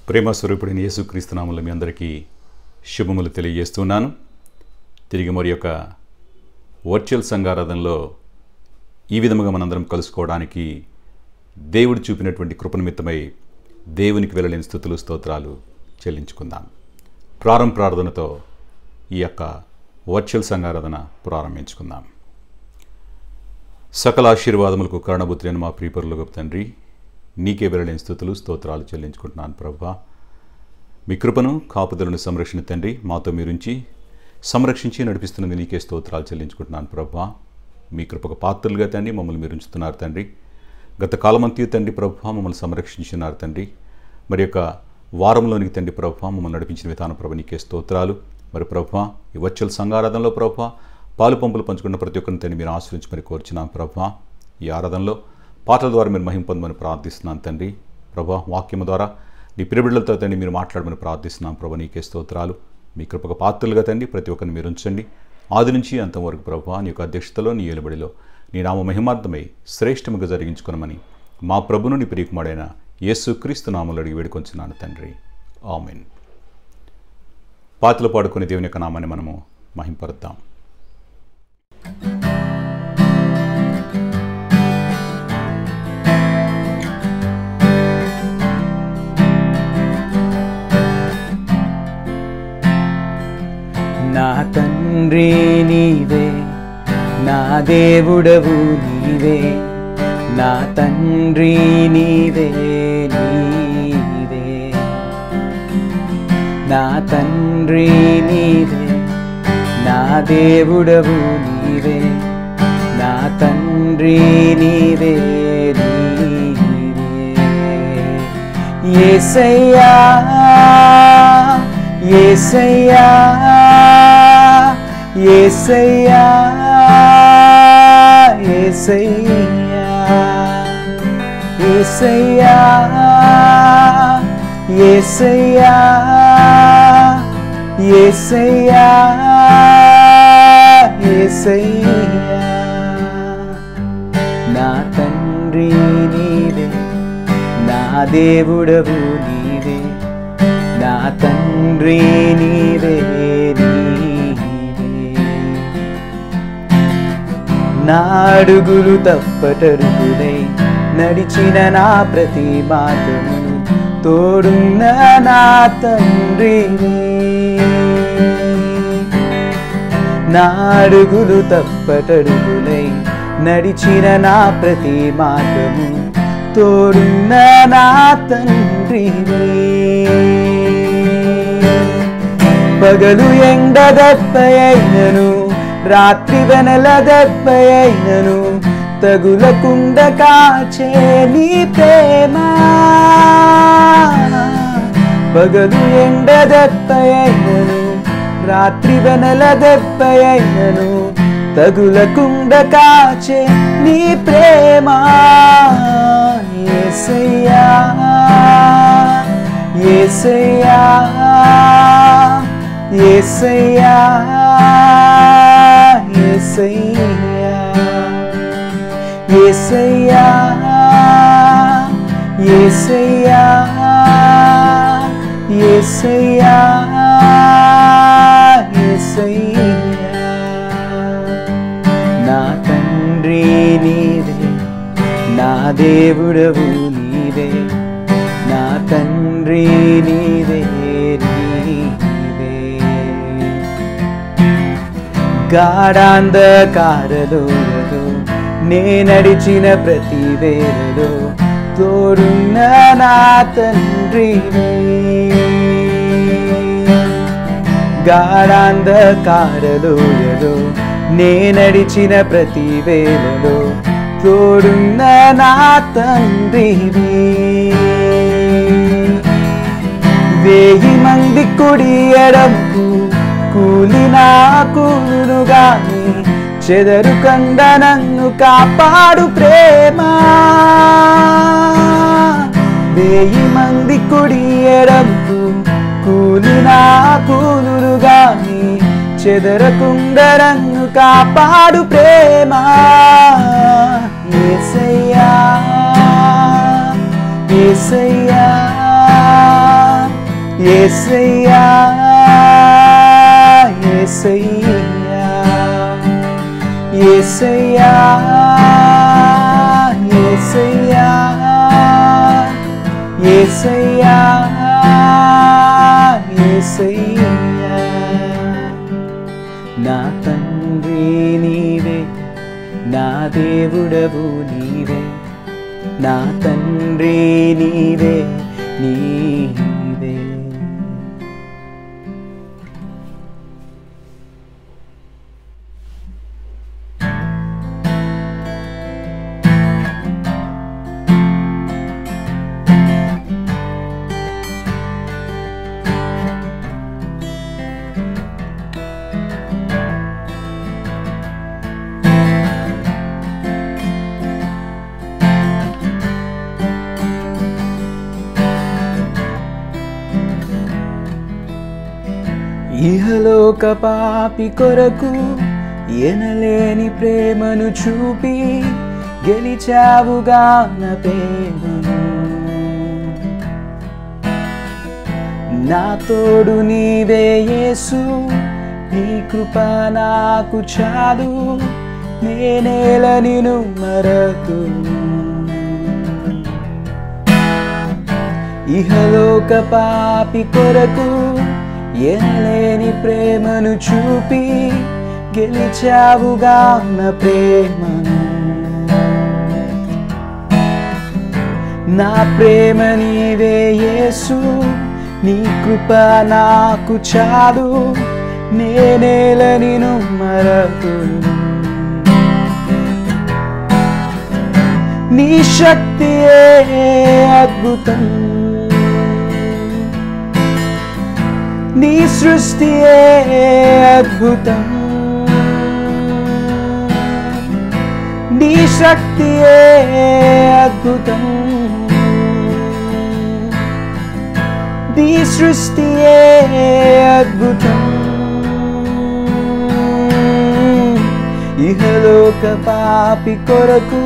ప్రేమ స్వరూపుడైన యేసుక్రీస్తు నామములో మీ అందరికీ శుభములు తెలియజేస్తున్నాను. తిరిగి మరి యొక్క వర్చువల్ సంఘారాధనలో ఈ విధముగా మనందరం కలుసుకోవడానికి దేవుడు చూపినటువంటి కృపనిమిత్తమై దేవునికి వెళ్ళలేని స్తుతులు స్తోత్రాలు చెల్లించుకుందాం. ప్రార్థనతో ఈ యొక్క వర్చువల్ సంఘారాధన ప్రారంభించుకుందాం. సకల ఆశీర్వాదములకు కారణభూతులైన మా ప్రియపరులకు తండ్రి, నీకే వెళ్ళలేని స్తుతులు స్తోత్రాలు చెల్లించుకుంటున్నాను. ప్రభువా, మీ కృపను కాపుదలను సంరక్షణ తండ్రి మాతో మీరుంచి సంరక్షించి నడిపిస్తున్నందుకు నీకే స్తోత్రాలు చెల్లించుకుంటున్నాను. ప్రభువా, మీ కృపకు పాత్రలుగా తండ్రి మమ్మల్ని మీరు ఉంచుతున్నారు తండ్రి. గత కాలమంతా తండ్రి ప్రభువా మమ్మల్ని సంరక్షించున్నారు తండ్రి. మరి యొక్క వారంలోనికి తండ్రి ప్రభువా మమ్మల్ని నడిపించిన విధానం ప్రభు నీకే స్తోత్రాలు. మరి ప్రభువా, ఈ వర్చువల్ సంఘారాధనలో ప్రభువా పాలు పంపులు పంచుకున్న ప్రతి ఒక్కరిని తండ్రి మీరు ఆశ్రయించి మరి కోరుచున్నాం. ప్రభువా, ఈ ఆరాధనలో పాటల ద్వారా మీరు మహిమ పొందమని ప్రార్థిస్తున్నాను తండ్రి. ప్రభువా, వాక్యము ద్వారా నీ ప్రియబిడ్డలతో తండ్రి మీరు మాట్లాడమని ప్రార్థిస్తున్నాం. ప్రభు నీకే స్తోత్రాలు. మీ కృపకు పాత్రలుగా తండ్రి ప్రతి ఒక్కరిని మీరు ఉంచండి. ఆది నుంచి అంతవరకు ప్రభువా నీ యొక్క అధ్యక్షతలో నీ ఏలుబడిలో నీ నామ మహిమార్థమై శ్రేష్టముగా జరిగించుకునమని మా ప్రభును నీ ప్రియకుమారైన యేసుక్రీస్తు నామములో అడిగి వేడుకొంచున్నాను తండ్రి. ఆమేన్. పాటలు పాడుకునే దేవుని యొక్క నామాన్ని మనము మహింపరుద్దాం. నా తండ్రి నీవే, నా దేవుడవు నీవే, నా తండ్రి నీవే నీవే, నా తండ్రి నీవే, నా దేవుడవు నీవే, నా తండ్రి నీవే నీవే. యేసయ్యా యేసయ్యా యేసయ్యా యేసయ్యా యేసయ్యా యేసయ్యా యేసయ్యా యేసయ్యా. నా తండ్రి నీవే, నా దేవుడవు నీవే, నా తండ్రి నీవే నీవే. నా అడుగులు తప్పటడుగులై నడిచిన నా ప్రతి మాటను తోడున్న నా తండ్రి. నా అడుగులు తప్పటడుగులై నడిచిన నా ప్రతి మాటను తోడున్న నా తండ్రి. పగలు ఎండ దెబ్బయైనను, రాత్రి వెనల దెబ్బయైనను తగులకుండ కాచే నీ ప్రేమ. పగలు ఎండ దెబ్బయైనను, రాత్రి వెనల దెబ్బయైనను తగులకుండ కాచే నీ ప్రేమ. యేసయ్యా యేసయ్యా యేసయ్యా యేసయ్యా యేసయ్యా యేసయ్యా యేసయ్యా యేసయ్యా. నా తండ్రి నీవే, నా దేవుడవు నీవే, నా తండ్రి నీవే నీవే. గాఢాంధకారలో నే నడిచిన ప్రతి వేళలో తోడున్న నా తండ్రి. గాఢాంధకారలో నే నడిచిన ప్రతి వేళలో తోడున్న నా తండ్రి. 1000 మంది కుడి ఎడమకు కూలినా కూలుగాని చెదరుకండ నన్ను కాపాడు ప్రేమ. 1000 మంది కుడి ఎడమకు కూలినా కూలుగాని చెదరకుండా నన్ను కాపాడు ప్రేమ. యేసయ్యా యేసయ్యా యేసయ్యా యేసయ్యా యేసయ్యా యేసయ్యా యేసయ్యా యేసయ్యా నా తండ్రి నీవే నా దేవుడవు నీవే నా తండ్రి నీవే నీవే. ఇహలోక పాపి కొరకు ఎనలేని ప్రేమను చూపి గెలిచావుగా నా ప్రేమను. నా తోడు నీవే యేసు నీ కృప నాకు చాలు నేనేల నిన్ను మరతు. ఇహలోక పాపి కొరకు ఎనలేని ప్రేమను చూపి గెలిచావుగా నా ప్రేమను. నా ప్రేమ నీవే యేసు నీ కృప నాకు చాలు నేనేల నిన్ను మరతు. నీ శక్తియే అద్భుతం నీ సృష్టియే అద్భుతం నీ శక్తియే అద్భుతం నీ సృష్టియే అద్భుతం. ఇహలోక పాపి కొరకు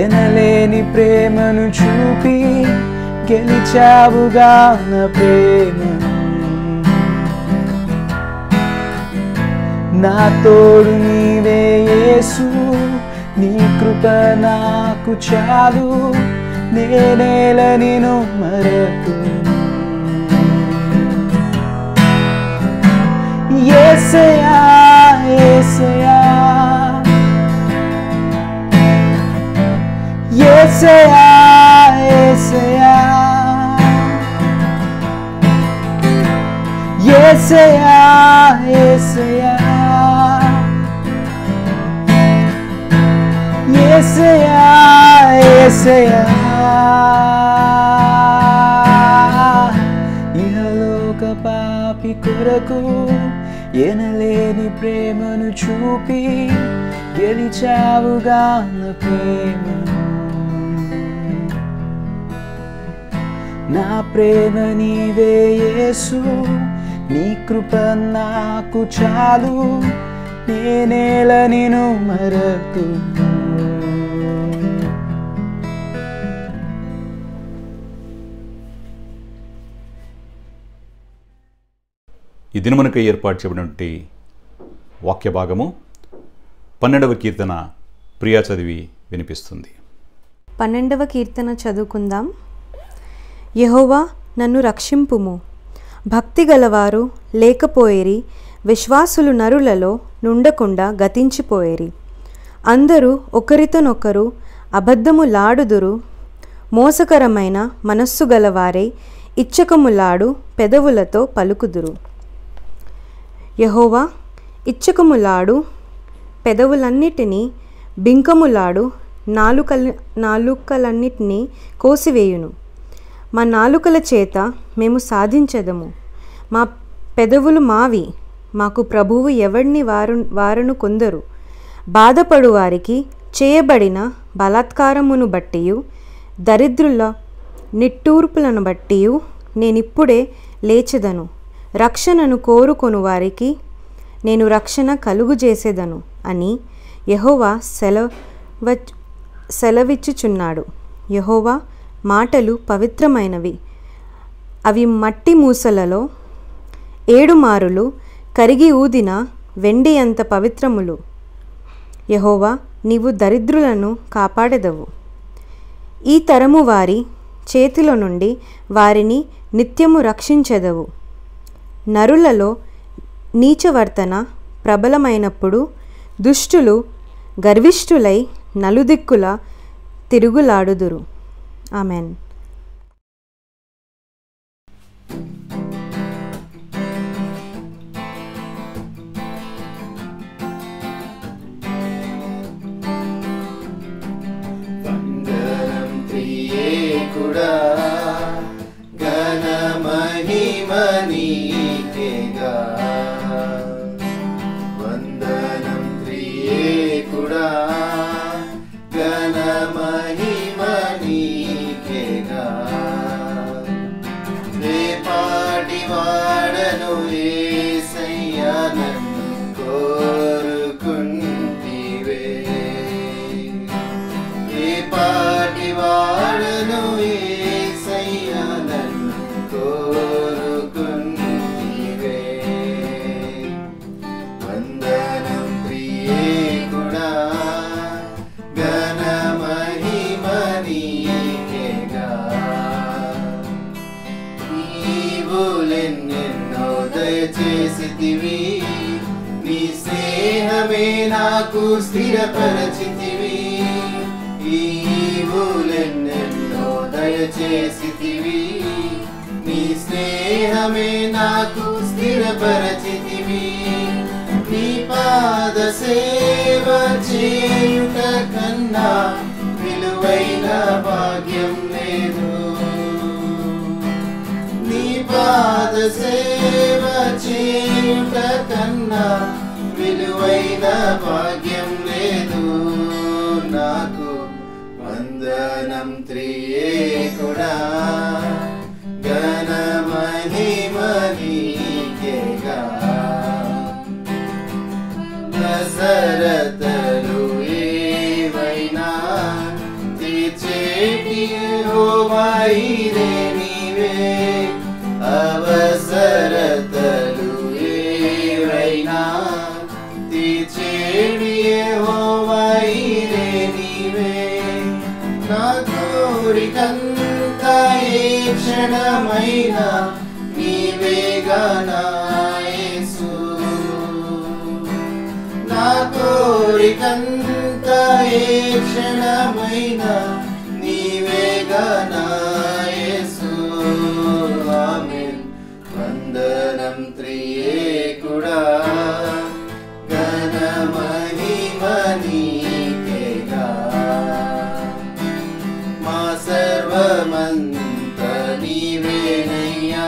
ఎనలేని ప్రేమను చూపి గెలిచావుగా నా ప్రేమను. నా తోడు నీవే యేసు నీ కృప నాకు చాలు నేనేల నిన్ను మరతు. యేసయ్యా యేసయ్యా యేసయ్యా యేసయ్యా యేసయ్యా యేసయ్యా యేసయ్యా యేసయ్యా. ఇహలోక పాపి కొరకు ఎనలేని ప్రేమను చూపి గెలిచావుగా నా ప్రేమను. నా ప్రేమ నీవే యేసు నీ కృప నాకు చాలు నేనేల నిన్ను మరతు. ఈ దినమునకు ఏర్పాటు చేయబడినటువంటి వాక్య భాగము 12వ కీర్తన ప్రియా చదివి వినిపిస్తుంది. 12వ కీర్తన చదువుకుందాం. యెహోవా నన్ను రక్షింపుము. భక్తి గలవారు లేకపోయిరి, విశ్వాసులు నరులలో నుండకుండా గతించిపోయిరి. అందరూ ఒకరితోనొకరు అబద్ధములాడుదురు, మోసకరమైన మనస్సు గలవారై ఇచ్చకములాడు పెదవులతో పలుకుదురు. యెహోవా ఇచ్చకములాడు పెదవులన్నిటినీ బింకములాడు నాలుకలన్నిటినీ కోసివేయును. మా నాలుకల చేత మేము సాధించదము. మా పెదవులు మావి, మాకు ప్రభువు ఎవడిని వారను కొందరు. బాధపడు వారికి చేయబడిన బలాత్కారమును బట్టియు దరిద్రుల నిట్టూర్పులను బట్టియు నేనిప్పుడే లేచెదను. రక్షణను కోరుకొను వారికి నేను రక్షణ కలుగుజేసేదను అని యెహోవా సెలవిచ్చుచున్నాడు. యెహోవా మాటలు పవిత్రమైనవి, అవి మట్టి మూసలలో 7 మారులు కరిగి ఊదిన వెండి అంత పవిత్రములు. యెహోవా, నీవు దరిద్రులను కాపాడెదవు. ఈ తరము వారి చేతిలో నుండి వారిని నిత్యము రక్షించెదవు. నరులలో నీచవర్తన ప్రబలమైనప్పుడు దుష్టులు గర్విష్ఠులై నలుదిక్కుల తిరుగులాడుదురు. ఆమెన్. వందనం త్రియేకుడా, ఘన మహిమ నీకేగా. వందనం త్రియేకుడా, ఘన మహిమ నీకేగా. రేపాటి వాడను యేసయ్యా నన్ను కోరుకుంటివే. రేపాటి వాడను యేసయ్యా నన్ను కోరుకుంటివే. వందనం ప్రియేకుడా, ఘన మహిమ నీకేగా. నీవులెన్నెన్నో దయచేసితివి, నీ స్నేహమే నాకు స్థిరపరచితివి. ఈవులెన్నెన్నో దయచేసితివి, నీ స్నేహమే నాకు స్థిరపరచితివి. నీ పాద సేవ చేయుట కన్నా విలువైన భాగ్యం లేదు. నీ పాద సేవ చేయుట కన్నా విలువైన భాగ్యం లేదు నాకు. వందనం త్రియేకుడా, ఘన మహిమ నీకేగా. అవసరతలు ఏవైనా తీర్చేటి యెహోవా ఈరే నీవే. అవసరతలు ఏవైనా తీర్చేటి యెహోవా ఈరే నీవే. నా కోరికంతా ఏ క్షణమైనా నీవేగా నా యేసు. నా కోరికంతా ఏ క్షణమైనా నీవేగా నా యేసు. ఆమేన్. వందనం త్రియేకుడా, ఘన మహిమ నీకేగా. మా సర్వమంత నీవేనయ్యా,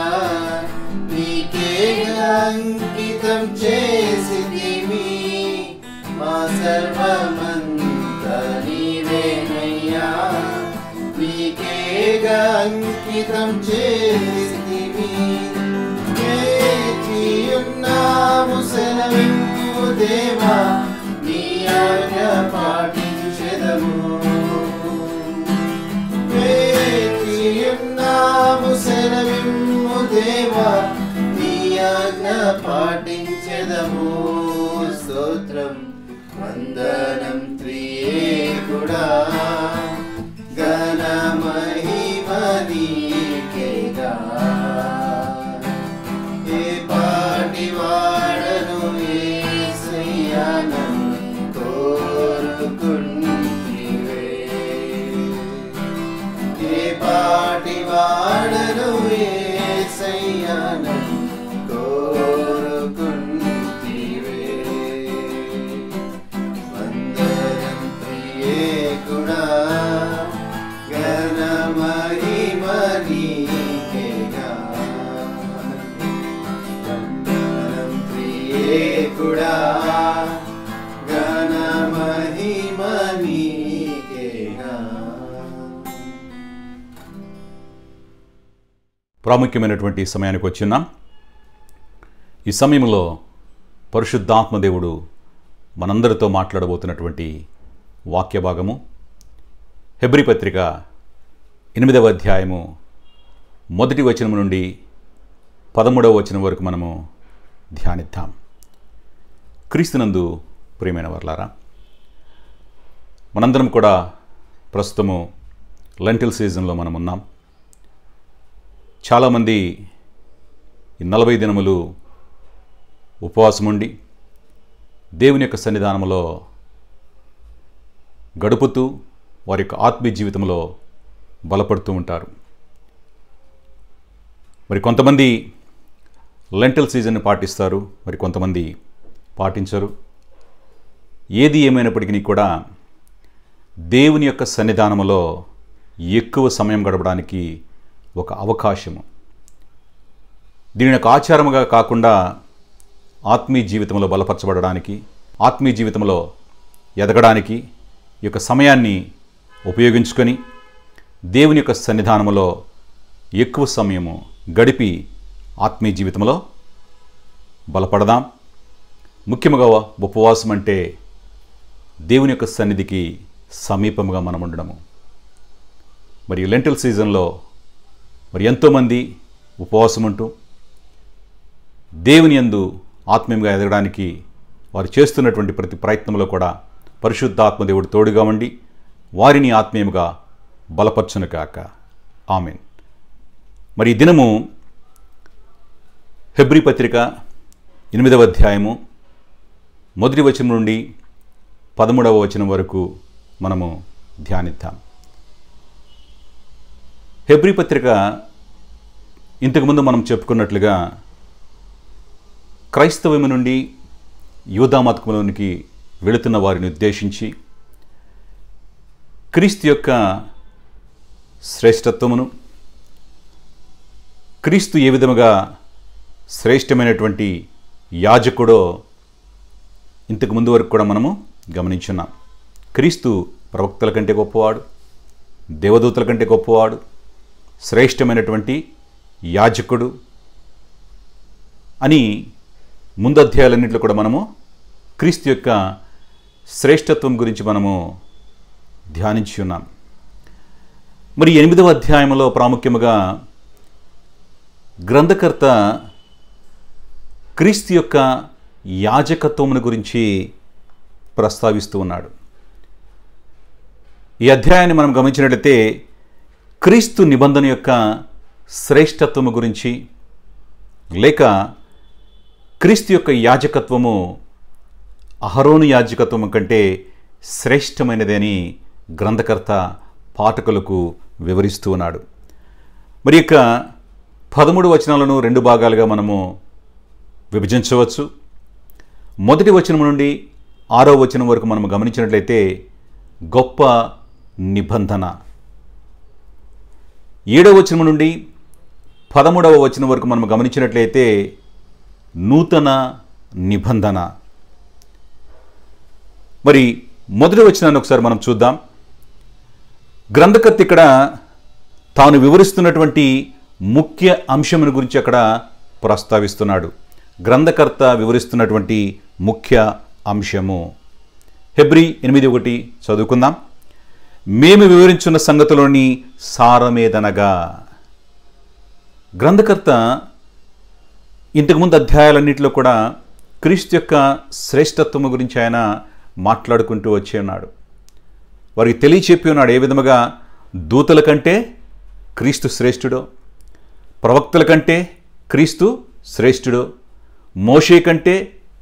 నీకేగా అంకితం చేసితివి. మా సర్వమంత నీవేనయ్యా, నీకేగా అంకితం చేసితివి. వేచియున్నాము సెలవిమ్ము దేవా, నీ ఆజ్ఞ పాటించెదము. వేచియున్నాము సెలవిమ్ము దేవా, నీ ఆజ్ఞ పాటించెదము. స్తోత్రం. వందనం త్రియేకుడా, ఘన మహిమ నీకేగా. ఏ పాటి వాడను యేసయ్యా నన్ను కోరుకుంటివే. ఏ పాటి వాడను యేసయ్యా నన్ను కోరుకుంటివే. వందనం ప్రియేకుడా, ఘన మహిమ నీకేగా. వందనం ప్రియేకుడా, ఘన మహిమ నీకేగా. ప్రాముఖ్యమైనటువంటి సమయానికి వచ్చిన్నాం. ఈ సమయంలో పరిశుద్ధాత్మదేవుడు మనందరితో మాట్లాడబోతున్నటువంటి వాక్య భాగము హెబ్రీ పత్రిక 8వ అధ్యాయము మొదటి వచనం నుండి 13వ వచనం వరకు మనము ధ్యానిద్దాం. క్రీస్తునందు ప్రియమైన వర్లారా, మనందరం కూడా ప్రస్తుతము లెంటిల్ సీజన్లో మనం ఉన్నాం. చాలామంది ఈ 40 దినములు ఉపవాసం ఉండి దేవుని యొక్క సన్నిధానంలో గడుపుతూ వారి యొక్క ఆత్మీయ జీవితంలో బలపడుతూ ఉంటారు. మరి కొంతమంది లెంటిల్ సీజన్ని పాటిస్తారు, మరి కొంతమంది పాటించరు. ఏది ఏమైనప్పటికీ కూడా దేవుని యొక్క సన్నిధానంలో ఎక్కువ సమయం గడపడానికి ఒక అవకాశము, దీని యొక్క ఆచారముగా కాకుండా ఆత్మీయ జీవితంలో బలపరచబడడానికి, ఆత్మీయ జీవితంలో ఎదగడానికి ఈ యొక్క సమయాన్ని ఉపయోగించుకొని దేవుని యొక్క సన్నిధానంలో ఎక్కువ సమయము గడిపి ఆత్మీయ జీవితంలో బలపడదాం. ముఖ్యంగా ఉపవాసం అంటే దేవుని యొక్క సన్నిధికి సమీపంగా మనం ఉండడము. మరి లెంటిల్ సీజన్లో మరి ఎంతోమంది ఉపవాసం ఉంటూ దేవుని యందు ఆత్మీయంగా ఎదగడానికి వారు చేస్తున్నటువంటి ప్రతి ప్రయత్నంలో కూడా పరిశుద్ధాత్మ దేవుడు తోడుగా ఉండి వారిని ఆత్మీయంగా బలపరచును కాక. ఆమేన్. మరి ఈ దినము హెబ్రీ పత్రిక 8వ అధ్యాయము మొదటి వచనం నుండి 13వ వచనం వరకు మనము ధ్యానిద్దాం. హెబ్రీ పత్రిక ఇంతకుముందు మనం చెప్పుకున్నట్లుగా క్రైస్తవము నుండి యూదామతములోనికి వెళుతున్న వారిని ఉద్దేశించి క్రీస్తు యొక్క శ్రేష్టత్వమును, క్రీస్తు ఏ విధముగా శ్రేష్టమైనటువంటి యాజకుడో ఇంతకుముందు వరకు కూడా మనము గమనించున్నాం. క్రీస్తు ప్రవక్తల కంటే గొప్పవాడు, దేవదూతల కంటే గొప్పవాడు, శ్రేష్టమైనటువంటి యాజకుడు అని ముందు అధ్యాయాలన్నింటిలో కూడా మనము క్రీస్తు యొక్క శ్రేష్టత్వం గురించి మనము ధ్యానించి ఉన్నాం. మరి 8వ అధ్యాయంలో ప్రాముఖ్యముగా గ్రంథకర్త క్రీస్తు యొక్క యాజకత్వమును గురించి ప్రస్తావిస్తూ ఉన్నాడు. ఈ అధ్యాయాన్ని మనం గమనించినట్లయితే క్రీస్తు నిబంధన యొక్క శ్రేష్టత్వము గురించి, లేక క్రీస్తు యొక్క యాజకత్వము అహరోను యాజకత్వము కంటే శ్రేష్టమైనదని గ్రంథకర్త పాఠకులకు వివరిస్తూ ఉన్నాడు. మరి యొక్క 13 వచనాలను 2 భాగాలుగా మనము విభజించవచ్చు. మొదటి వచనం నుండి 6వ వచనం వరకు మనం గమనించినట్లయితే గొప్ప నిబంధన, 7వ వచనం నుండి 13వ వచనం వరకు మనం గమనించినట్లయితే నూతన నిబంధన. మరి మొదటి వచనాన్ని ఒకసారి మనం చూద్దాం. గ్రంథకర్త ఇక్కడ తాను వివరిస్తున్నటువంటి ముఖ్య అంశమును గురించి అక్కడ ప్రస్తావిస్తున్నాడు. గ్రంథకర్త వివరిస్తున్నటువంటి ముఖ్య అంశము హెబ్రీ 8:1 చదువుకుందాం. మేము వివరించున్న సంగతిలోని సారమేదనగా. గ్రంథకర్త ఇంతకుముందు అధ్యాయాలన్నింటిలో కూడా క్రీస్తు యొక్క శ్రేష్టత్వము గురించి ఆయన మాట్లాడుకుంటూ వచ్చి ఉన్నాడు. వారికి తెలియచెప్పి ఉన్నాడు ఏ విధముగా దూతల కంటే క్రీస్తు శ్రేష్ఠుడో, ప్రవక్తల కంటే క్రీస్తు శ్రేష్ఠుడో, మోషే కంటే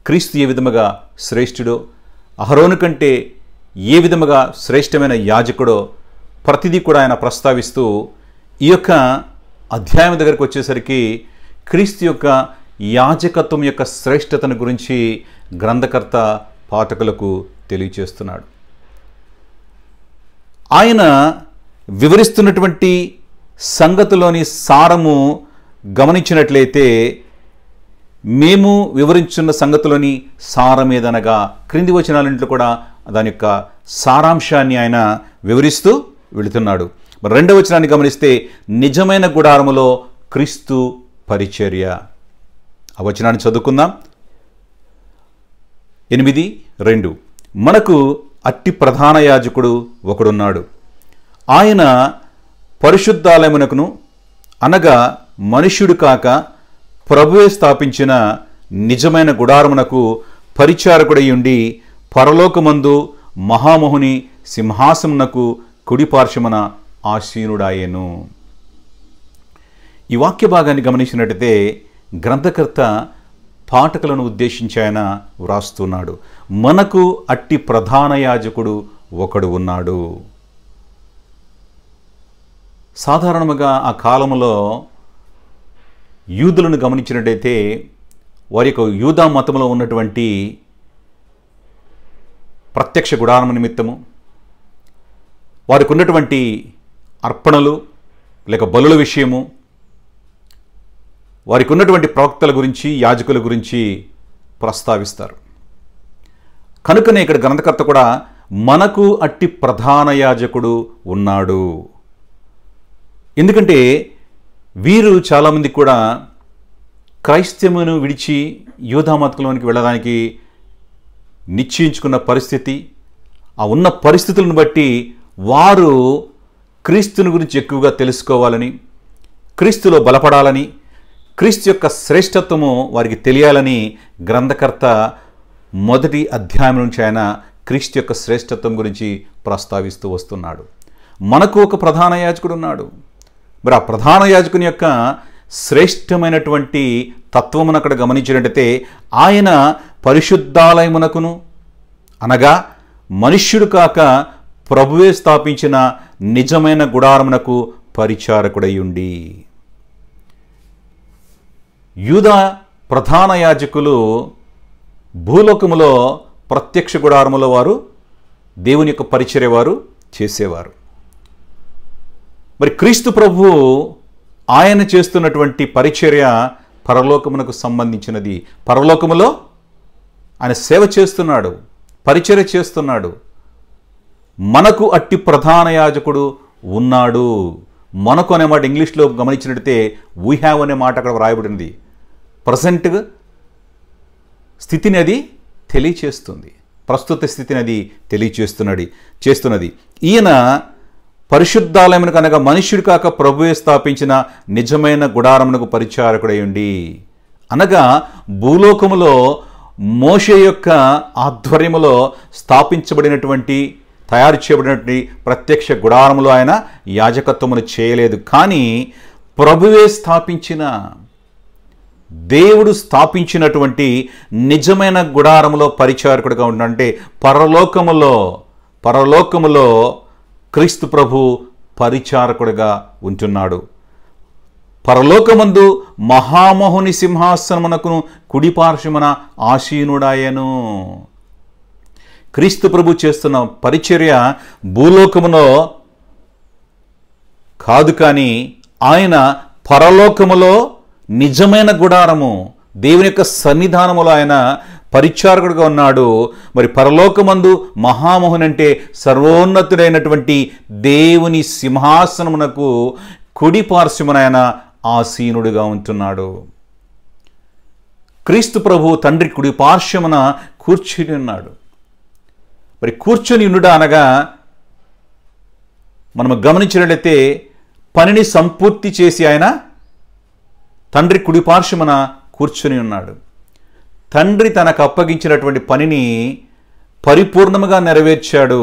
క్రీస్తు ఏ విధముగా శ్రేష్ఠుడో, అహరోను కంటే ఏ విధముగా శ్రేష్టమైన యాజకుడో ప్రతిదీ కూడా ఆయన ప్రస్తావిస్తూ ఈ యొక్క అధ్యాయం దగ్గరకు వచ్చేసరికి క్రీస్తు యొక్క యాజకత్వం యొక్క శ్రేష్టతను గురించి గ్రంథకర్త పాఠకులకు తెలియచేస్తున్నాడు. ఆయన వివరిస్తున్నటువంటి సంగతిలోని సారము గమనించినట్లయితే మేము వివరించున్న సంగతిలోని సారమేదనగా క్రింది వచనాలన్నింటిలో కూడా దాని యొక్క సారాంశాన్ని ఆయన వివరిస్తూ వెళుతున్నాడు. రెండవ వచనాన్ని గమనిస్తే నిజమైన గుడారములో క్రీస్తు పరిచర్య. ఆ వచనాన్ని చదువుకుందాం. 8:2 మనకు అట్టి ప్రధాన యాజకుడు ఒకడున్నాడు, ఆయన పరిశుద్ధాలయమునకును అనగా మనుష్యుడు కాక ప్రభువే స్థాపించిన నిజమైన గుడారమునకు పరిచారకుడై ఉండి పరలోకమందు మహామహుని సింహాసమునకు కుడిపార్శ్వమున ఆసీనుడాయెను. ఈ వాక్య భాగాన్ని గమనించినట్టయితే గ్రంథకర్త పాఠకులను ఉద్దేశించి ఆయన వ్రాస్తున్నాడు. మనకు అట్టి ప్రధాన యాజకుడు ఒకడు ఉన్నాడు. సాధారణంగా ఆ కాలంలో యూదులను గమనించినట్టయితే వారి యొక్క యూదా మతంలో ఉన్నటువంటి ప్రత్యక్ష గుడారము నిమిత్తము వారికి ఉన్నటువంటి అర్పణలు లేక బలుల విషయము, వారికి ఉన్నటువంటి ప్రవక్తల గురించి, యాజకుల గురించి ప్రస్తావిస్తారు. కనుకనే ఇక్కడ గ్రంథకర్త కూడా మనకు అట్టి ప్రధాన యాజకుడు ఉన్నాడు. ఎందుకంటే వీరు చాలామంది కూడా క్రైస్తవమును విడిచి యూదా మతంలోనికి వెళ్ళడానికి నిశ్చయించుకున్న పరిస్థితి, ఆ ఉన్న పరిస్థితులను బట్టి వారు క్రీస్తుని గురించి ఎక్కువగా తెలుసుకోవాలని, క్రీస్తులో బలపడాలని, క్రీస్తు యొక్క శ్రేష్టత్వము వారికి తెలియాలని గ్రంథకర్త మొదటి అధ్యాయం నుంచి ఆయన క్రీస్తు యొక్క శ్రేష్టత్వం గురించి ప్రస్తావిస్తూ వస్తున్నాడు. మనకు ఒక ప్రధాన యాజకుడు ఉన్నాడు. మరి ఆ ప్రధాన యాజకుని యొక్క శ్రేష్టమైనటువంటి తత్వమును అక్కడ గమనించినట్టయితే ఆయన పరిశుద్ధాలయమునకును అనగా మనుష్యుడు కాక ప్రభువే స్థాపించిన నిజమైన గుడారమునకు పరిచారకుడై ఉండి. యూదా ప్రధాన యాజకులు భూలోకములో ప్రత్యక్ష గుడారములో వారు దేవుని యొక్క పరిచర్య వారు చేసేవారు. మరి క్రీస్తు ప్రభువు ఆయన చేస్తున్నటువంటి పరిచర్య పరలోకమునకు సంబంధించినది. పరలోకములో ఆయన సేవ చేస్తున్నాడు, పరిచర్య చేస్తున్నాడు. మనకు అట్టి ప్రధాన యాజకుడు ఉన్నాడు. మనకు అనే మాట ఇంగ్లీష్లో గమనించినట్టయితే వీ హ్యావ్ అనే మాట అక్కడ వ్రాయబడింది. ప్రజెంట్ స్థితిని అది తెలియచేస్తుంది, ప్రస్తుత స్థితిని అది చేస్తున్నది. ఈయన పరిశుద్ధాలయమునకు అనగా మనుష్యుడు కాక ప్రభువే స్థాపించిన నిజమైన గుడారమునకు పరిచారకుడై ఉండి. అనగా భూలోకములో మోషే యొక్క ఆధ్వర్యములో స్థాపించబడినటువంటి, తయారు చేయబడినటువంటి ప్రత్యక్ష గుడారములో ఆయన యాజకత్వమును చేయలేదు. కానీ ప్రభువే స్థాపించిన, దేవుడు స్థాపించినటువంటి నిజమైన గుడారములో పరిచారకుడిగా ఉన్నాడంటే పరలోకములో క్రీస్తు ప్రభు పరిచారకుడిగా ఉంటున్నాడు. పరలోకమందు మహామహుని సింహాసనమునకును కుడిపార్శ్వమున ఆసీనుడాయెను. క్రీస్తు ప్రభు చేస్తున్న పరిచర్య భూలోకములో కాదు, కానీ ఆయన పరలోకములో నిజమైన గుడారము, దేవుని యొక్క సన్నిధానములో ఆయన పరిచారకుడుగా ఉన్నాడు. మరి పరలోకమందు మహామోహన్ అంటే సర్వోన్నతుడైనటువంటి దేవుని సింహాసనమునకు కుడి పార్శ్వమున ఆయన ఆసీనుడిగా ఉంటున్నాడు. క్రీస్తు ప్రభు తండ్రి కుడి పార్శ్వమున కూర్చుని ఉన్నాడు. మరి కూర్చొని ఉండుట అనగా మనము గమనించినట్లయితే పనిని సంపూర్తి చేసి ఆయన తండ్రి కుడి పార్శ్వమున కూర్చొని ఉన్నాడు. తండ్రి తనకు అప్పగించినటువంటి పనిని పరిపూర్ణముగా నెరవేర్చాడు.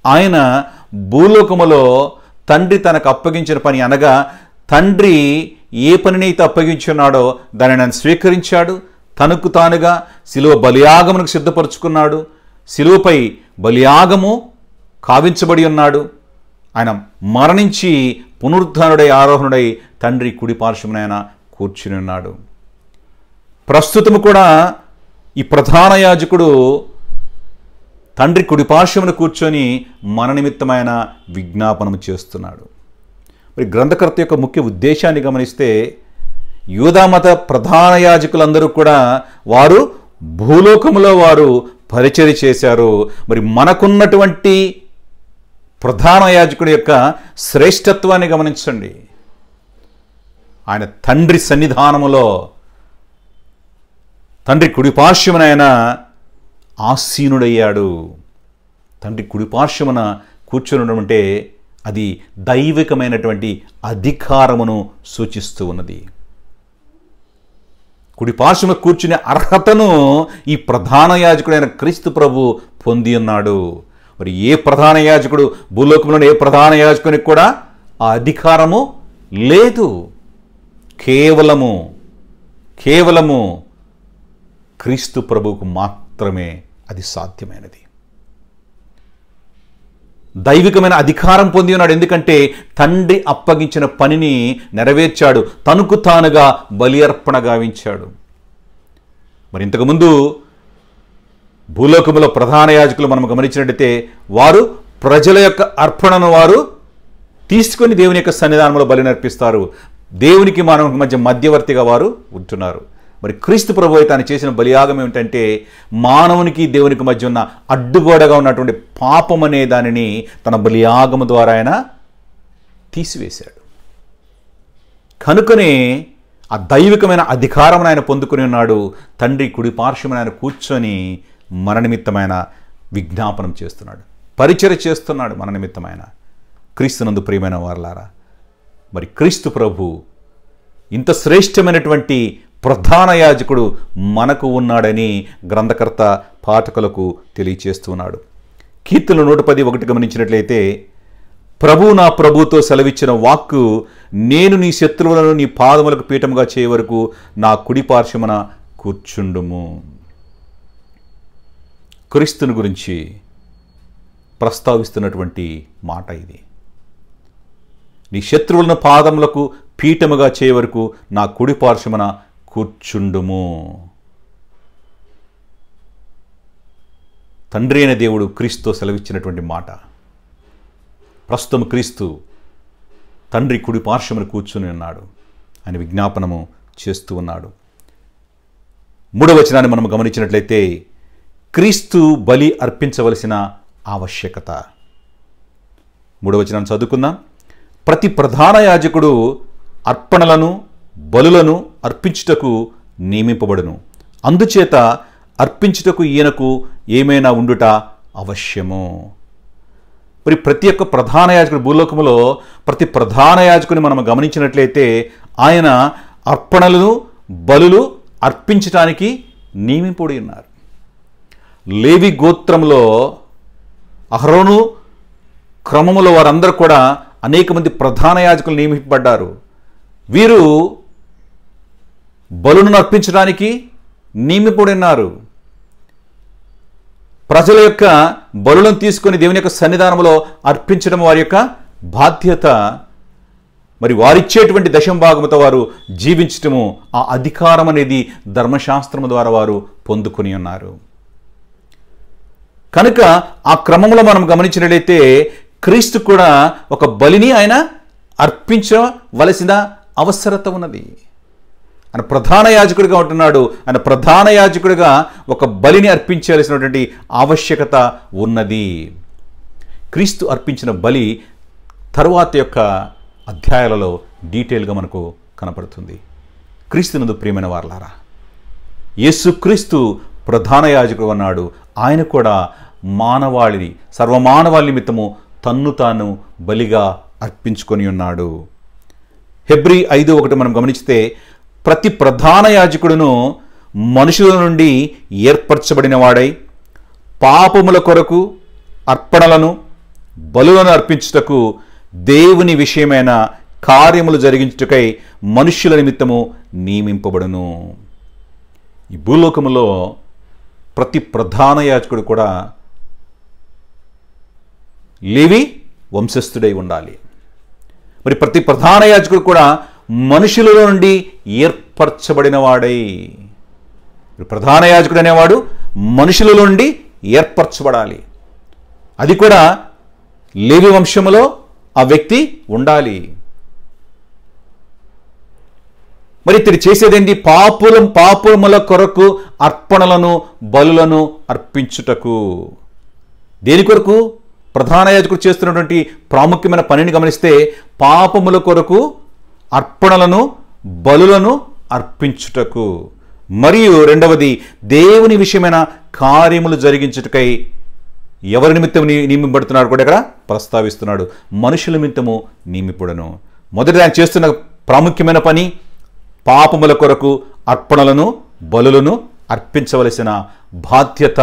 ఆయన భూలోకములో తండ్రి తనకు అప్పగించిన పని అనగా తండ్రి ఏ పనినైతే అప్పగించున్నాడో దానిని ఆయన స్వీకరించాడు. తనకు తానుగా శిలువ బలియాగమునకు సిద్ధపరుచుకున్నాడు. శిలువపై బలియాగము కావించబడి ఉన్నాడు. ఆయన మరణించి పునరుద్ధానుడై ఆరోహణుడై తండ్రి కుడి పార్శ్వమున ఆయన కూర్చుని ఉన్నాడు. ప్రస్తుతము కూడా ఈ ప్రధాన యాజకుడు తండ్రి కుడి పార్శ్వమున కూర్చొని మన నిమిత్తమైన విజ్ఞాపనము చేస్తున్నాడు. మరి గ్రంథకర్త యొక్క ముఖ్య ఉద్దేశాన్ని గమనిస్తే యూదామత ప్రధాన యాజకులందరూ కూడా వారు భూలోకములో వారు పరిచర్య చేశారు. మరి మనకున్నటువంటి ప్రధాన యాజకుడి యొక్క శ్రేష్టత్వాన్ని గమనించండి. ఆయన తండ్రి సన్నిధానములో తండ్రి కుడిపార్శ్వమున ఆయన ఆసీనుడయ్యాడు. తండ్రి కుడిపార్శ్వమున కూర్చొని ఉండడం అంటే అది దైవికమైనటువంటి అధికారమును సూచిస్తూ ఉన్నది. కుడి పార్శ్వమున కూర్చునే అర్హతను ఈ ప్రధాన యాజకుడైన క్రీస్తు ప్రభు పొంది ఉన్నాడు. మరి ఏ ప్రధాన యాజకుడు, భూలోకంలోని ఏ ప్రధాన యాజకునికి కూడా ఆ అధికారము లేదు. కేవలము క్రీస్తు ప్రభువుకు మాత్రమే అది సాధ్యమైనది. దైవికమైన అధికారం పొంది ఉన్నాడు. ఎందుకంటే తండ్రి అప్పగించిన పనిని నెరవేర్చాడు, తనకు తానుగా బలి అర్పణ గావించాడు. మరి ఇంతకుముందు భూలోకంలో ప్రధాన యాజకులు మనం గమనించినట్టయితే వారు ప్రజల యొక్క అర్పణను వారు తీసుకొని దేవుని యొక్క సన్నిధానంలో బలి నర్పిస్తారు. దేవునికి మానవునికి మధ్య మధ్యవర్తిగా వారు ఉంటున్నారు. మరి క్రీస్తు ప్రభు అయితే ఆయన చేసిన బలియాగం ఏమిటంటే మానవునికి దేవునికి మధ్య ఉన్న అడ్డుగోడగా ఉన్నటువంటి పాపం అనే దానిని తన బలియాగము ద్వారా ఆయన తీసివేశాడు. కనుకనే ఆ దైవికమైన అధికారం ఆయన పొందుకుని ఉన్నాడు. తండ్రి కుడి పార్శ్వమున ఆయన కూర్చొని మన నిమిత్తమైన విజ్ఞాపనం చేస్తున్నాడు, పరిచర్య చేస్తున్నాడు మన నిమిత్తమైన. క్రీస్తునందు ప్రియమైన వారలారా, మరి క్రీస్తు ప్రభు ఇంత శ్రేష్టమైనటువంటి ప్రధాన యాజకుడు మనకు ఉన్నాడని గ్రంథకర్త పాఠకులకు తెలియచేస్తున్నాడు. కీర్తనలు 110:1 గమనించినట్లయితే, ప్రభు నా ప్రభుతో సెలవిచ్చిన వాక్కు, నేను నీ శత్రువులను నీ పాదములకు పీఠముగా చేయ వరకు నా కుడి పార్శ్వమున కూర్చుండుము. క్రీస్తుని గురించి ప్రస్తావిస్తున్నటువంటి మాట ఇది. నీ శత్రువులను పాదములకు పీఠముగా చేయ వరకు నా కుడి పార్శ్వమున కూర్చుండుము. తండ్రి అయిన దేవుడు క్రీస్తుతో సెలవిచ్చినటువంటి మాట. ప్రస్తుతం క్రీస్తు తండ్రి కుడి పార్శ్వమున కూర్చుని ఉన్నాడు, ఆయన విజ్ఞాపనము చేస్తూ ఉన్నాడు. 3వ వచనాన్ని మనం గమనించినట్లయితే, క్రీస్తు బలి అర్పించవలసిన ఆవశ్యకత. 3వ వచనాన్ని చదువుకుందాం. ప్రతి ప్రధాన యాజకుడు అర్పణలను బలులను అర్పించుటకు నియమింపబడును, అందుచేత అర్పించుటకు ఈయనకు ఏమైనా ఉండుట అవశ్యము. మరి ప్రతి ఒక్క ప్రధాన యాజకుడు, భూలోకములో ప్రతి ప్రధాన యాజకుని మనం గమనించినట్లయితే ఆయన అర్పణలను బలులు అర్పించటానికి నియమింపబడి ఉన్నారు. లేవి గోత్రంలో అహరోను క్రమములో వారందరూ కూడా అనేక మంది ప్రధాన యాజకులు నియమింపబడ్డారు. వీరు బలులను అర్పించడానికి నియమింపబడి ఉన్నారు. ప్రజల యొక్క బలులను తీసుకొని దేవుని యొక్క సన్నిధానంలో అర్పించడం వారి యొక్క బాధ్యత. మరి వారిచ్చేటువంటి దశంభాగముతో వారు జీవించటము, ఆ అధికారం అనేది ధర్మశాస్త్రము ద్వారా వారు పొందుకొని ఉన్నారు. కనుక ఆ క్రమంలో మనం గమనించినట్లయితే క్రీస్తు కూడా ఒక బలిని ఆయన అర్పించవలసిన అవసరత ఉన్నది. ఆయన ప్రధాన యాజకుడిగా ఉంటున్నాడు. ఆయన ప్రధాన యాజకుడిగా ఒక బలిని అర్పించాల్సినటువంటి ఆవశ్యకత ఉన్నది. క్రీస్తు అర్పించిన బలి తరువాత యొక్క అధ్యాయాలలో డీటెయిల్గా మనకు కనపడుతుంది. క్రీస్తునందు ప్రియమైన వారలారా, యేసుక్రీస్తు ప్రధాన యాజకుడు అన్నాడు. ఆయన కూడా మానవాళిని, సర్వమానవాళి నిమిత్తము తన్ను తాను బలిగా అర్పించుకొని ఉన్నాడు. హెబ్రీ 5:1 మనం గమనిస్తే, ప్రతి ప్రధాన యాజకుడును మనుషుల నుండి ఏర్పరచబడిన వాడై పాపముల కొరకు అర్పణలను బలులను అర్పించుటకు దేవుని విషయమైన కార్యములు జరిగించుటకై మనుష్యుల నిమిత్తము నియమింపబడును. ఈ భూలోకములో ప్రతి ప్రధాన యాజకుడు కూడా లేవి వంశస్థుడై ఉండాలి. మరి ప్రతి ప్రధాన యాజకుడు కూడా మనుషులలో నుండి ఏర్పరచబడిన వాడై, ప్రధాన యాజకుడు అనేవాడు మనుషులలో నుండి ఏర్పరచబడాలి. అది కూడా లేవి వంశములో ఆ వ్యక్తి ఉండాలి. మరి ఇతడు చేసేదేంటి? పాపుల కొరకు అర్పణలను బలులను అర్పించుటకు. దేని కొరకు? ప్రధాన యాజకుడు చేస్తున్నటువంటి ప్రాముఖ్యమైన పనిని గమనిస్తే, పాపముల కొరకు అర్పణలను బలులను అర్పించుటకు, మరియు రెండవది దేవుని విషయమైన కార్యములు జరిగించుటకై ఎవరి నిమిత్తం నియమింపబడుతున్నాడు కూడా ఇక్కడ ప్రస్తావిస్తున్నాడు. మనుషుల నిమిత్తము నియమింపబడును. మొదటి ఆయన చేస్తున్న ప్రాముఖ్యమైన పని పాపముల కొరకు అర్పణలను బలులను అర్పించవలసిన బాధ్యత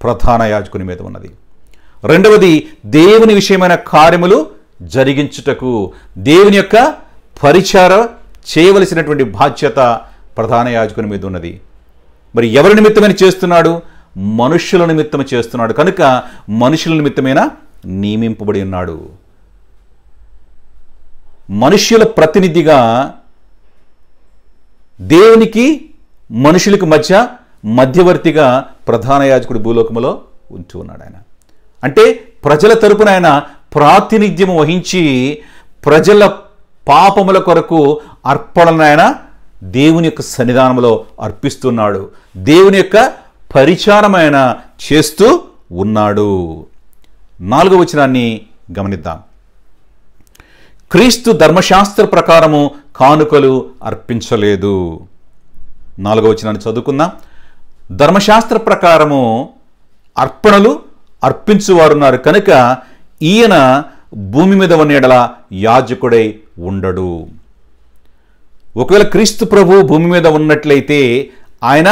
ప్రధాన యాజకుని మీద ఉన్నది. రెండవది దేవుని విషయమైన కార్యములు జరిగించుటకు దేవుని యొక్క పరిచారం చేయవలసినటువంటి బాధ్యత ప్రధాన యాజకుని మీద ఉన్నది. మరి ఎవరి నిమిత్తమని చేస్తున్నాడు? మనుష్యుల నిమిత్తం చేస్తున్నాడు కనుక మనుషుల నిమిత్తమైన నియమింపబడి ఉన్నాడు. మనుష్యుల ప్రతినిధిగా దేవునికి మనుషులకు మధ్యవర్తిగా ప్రధాన యాజకుడు భూలోకములో ఉంటూ ఉన్నాడు. ఆయన అంటే ప్రజల తరపున ఆయన ప్రాతినిధ్యం వహించి ప్రజల పాపముల కొరకు అర్పణలను ఆయన దేవుని యొక్క సన్నిధానంలో అర్పిస్తున్నాడు. దేవుని యొక్క పరిచారం ఆయన చేస్తూ ఉన్నాడు. 4వ వచనాన్ని గమనిద్దాం. క్రీస్తు ధర్మశాస్త్ర ప్రకారము కానుకలు అర్పించలేదు. 4వ వచనాన్ని చదువుకుందాం. ధర్మశాస్త్ర ప్రకారము అర్పణలు అర్పించువారున్నారు కనుక ఈయన భూమి మీద ఉన్న ఎడల యాజకుడై ఉండడు. ఒకవేళ క్రీస్తు ప్రభు భూమి మీద ఉన్నట్లయితే ఆయన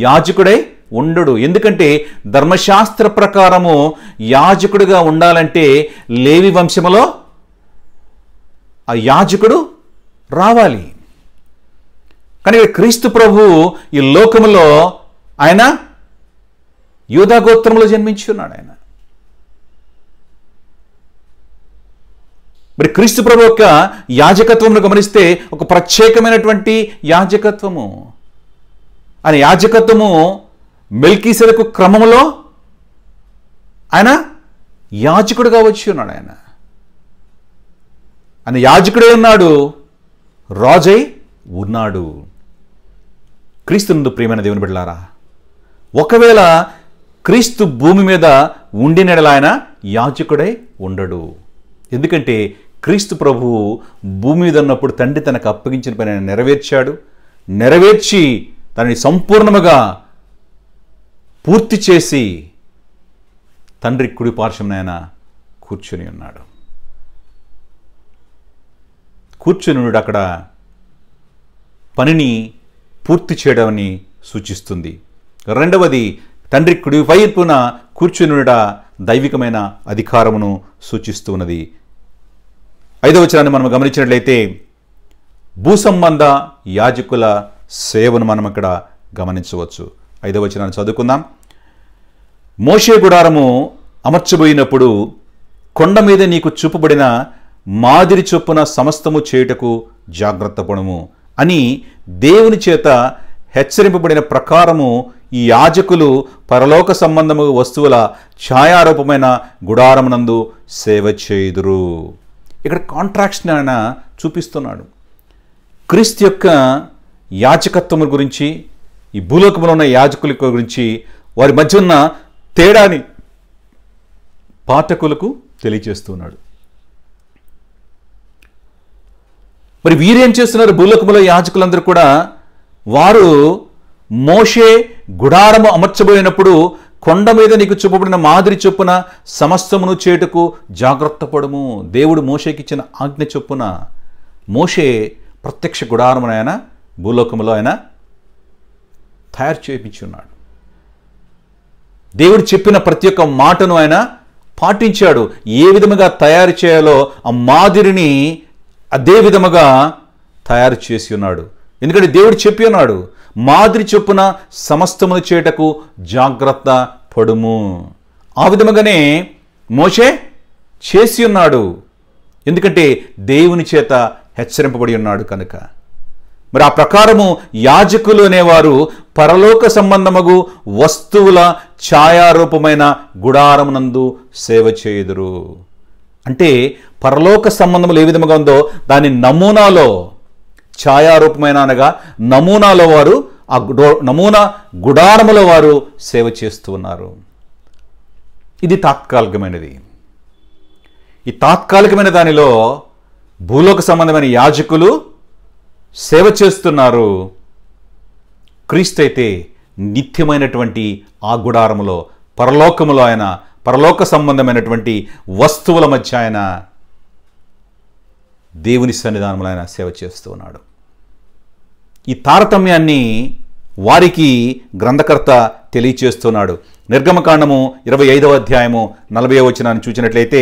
యాజకుడై ఉండడు. ఎందుకంటే ధర్మశాస్త్ర ప్రకారము యాజకుడిగా ఉండాలంటే లేవి వంశములో ఆ యాజకుడు రావాలి. కానీ క్రీస్తు ప్రభు ఈ లోకములో ఆయన యూదా గోత్రంలో జన్మించి ఉన్నాడు. ఆయన మరి క్రీస్తు ప్రభు యొక్క యాజకత్వమును గమనిస్తే ఒక ప్రత్యేకమైనటువంటి యాజకత్వము. ఆయన యాజకత్వము మెల్కీసెదెకు క్రమములో ఆయన యాజకుడుగా వచ్చి ఉన్నాడు. ఆయన యాజకుడే ఉన్నాడు, రాజై ఉన్నాడు. క్రీస్తునందు ప్రియమైన దేవుని బిడ్డలారా, ఒకవేళ క్రీస్తు భూమి మీద ఉండినెడల ఆయన యాజకుడై ఉండడు. ఎందుకంటే క్రీస్తు ప్రభువు భూమి మీద ఉన్నప్పుడు తండ్రి తనకు అప్పగించిన పని ఆయన నెరవేర్చాడు. నెరవేర్చి దానిని సంపూర్ణముగా పూర్తి చేసి తండ్రి కుడి పార్శ్వమున ఆయన కూర్చుని ఉన్నాడు. కూర్చుని అక్కడ పనిని పూర్తి చేయడాన్ని సూచిస్తుంది. రెండవది తండ్రి కుడి వైపున కూర్చునుట దైవికమైన అధికారమును సూచిస్తూ ఉన్నది. 5వ వచనాన్ని మనం గమనించినట్లయితే భూసంబంధ యాజకుల సేవను మనం ఇక్కడ గమనించవచ్చు. 5వ వచనాన్ని చదువుకుందాం. మోషే గుడారము అమర్చబోయినప్పుడు కొండ మీద నీకు చూపబడిన మాదిరి చొప్పున సమస్తము చేయుటకు జాగ్రత్త పడుము అని దేవుని చేత హెచ్చరింపబడిన ప్రకారము ఈ యాజకులు పరలోక సంబంధము వస్తువుల ఛాయారూపమైన గుడారమునందు సేవ చేయుదురు. ఇక్కడ కాంట్రాక్షన్ ఆయన చూపిస్తున్నాడు. క్రీస్తు యొక్క యాజకత్వం గురించి, ఈ భూలోకంలో ఉన్న యాజకుల గురించి, వారి మధ్య ఉన్న తేడాని పాఠకులకు తెలియజేస్తున్నాడు. మరి వీరేం చేస్తున్నారు? భూలోకంలో యాజకులందరూ కూడా వారు మోషే గుడారము అమర్చబోయినప్పుడు కొండ మీద నీకు చూపబడిన మాదిరి చొప్పున సమస్తమును చేటుకు జాగ్రత్త పడుము. దేవుడు మోషేకి ఇచ్చిన ఆజ్ఞ చొప్పున మోషే ప్రత్యక్ష గుడారమును ఆయన భూలోకంలో ఆయన తయారు చేయించున్నాడు. దేవుడు చెప్పిన ప్రతి ఒక్క మాటను ఆయన పాటించాడు. ఏ విధముగా తయారు చేయాలో ఆ మాదిరిని అదే విధముగా తయారు చేసి ఉన్నాడు. ఎందుకంటే దేవుడు చెప్పి ఉన్నాడు, మాదిరి చొప్పున సమస్తమును చేయుటకు జాగ్రత్త పడుము. ఆ విధముగానే మోషే చేసి ఉన్నాడు. ఎందుకంటే దేవుని చేత హెచ్చరింపబడి ఉన్నాడు కనుక. మరి ఆ ప్రకారము యాజకులు అనేవారు పరలోక సంబంధమగు వస్తువుల ఛాయారూపమైన గుడారమునందు సేవ చేయుదురు. అంటే పరలోక సంబంధములు ఏ విధముగా ఉందో దాని నమూనాలో, ఛాయారూపమైన అనగా నమూనాలో వారు ఆ నమూనా గుడారములో వారు సేవ చేస్తూ ఉన్నారు. ఇది తాత్కాలికమైనది. ఈ తాత్కాలికమైన దానిలో భూలోక సంబంధమైన యాజకులు సేవ చేస్తున్నారు. క్రీస్తు అయితే నిత్యమైనటువంటి ఆ గుడారములో పరలోకములో ఆయన పరలోక సంబంధమైనటువంటి వస్తువుల మధ్య ఆయన దేవుని సన్నిధానంలో ఆయన సేవ చేస్తూ ఉన్నాడు. ఈ తారతమ్యాన్ని వారికి గ్రంథకర్త తెలియచేస్తున్నాడు. నిర్గమకాండము 25వ అధ్యాయము 40వ వచనాన్ని చూసినట్లయితే,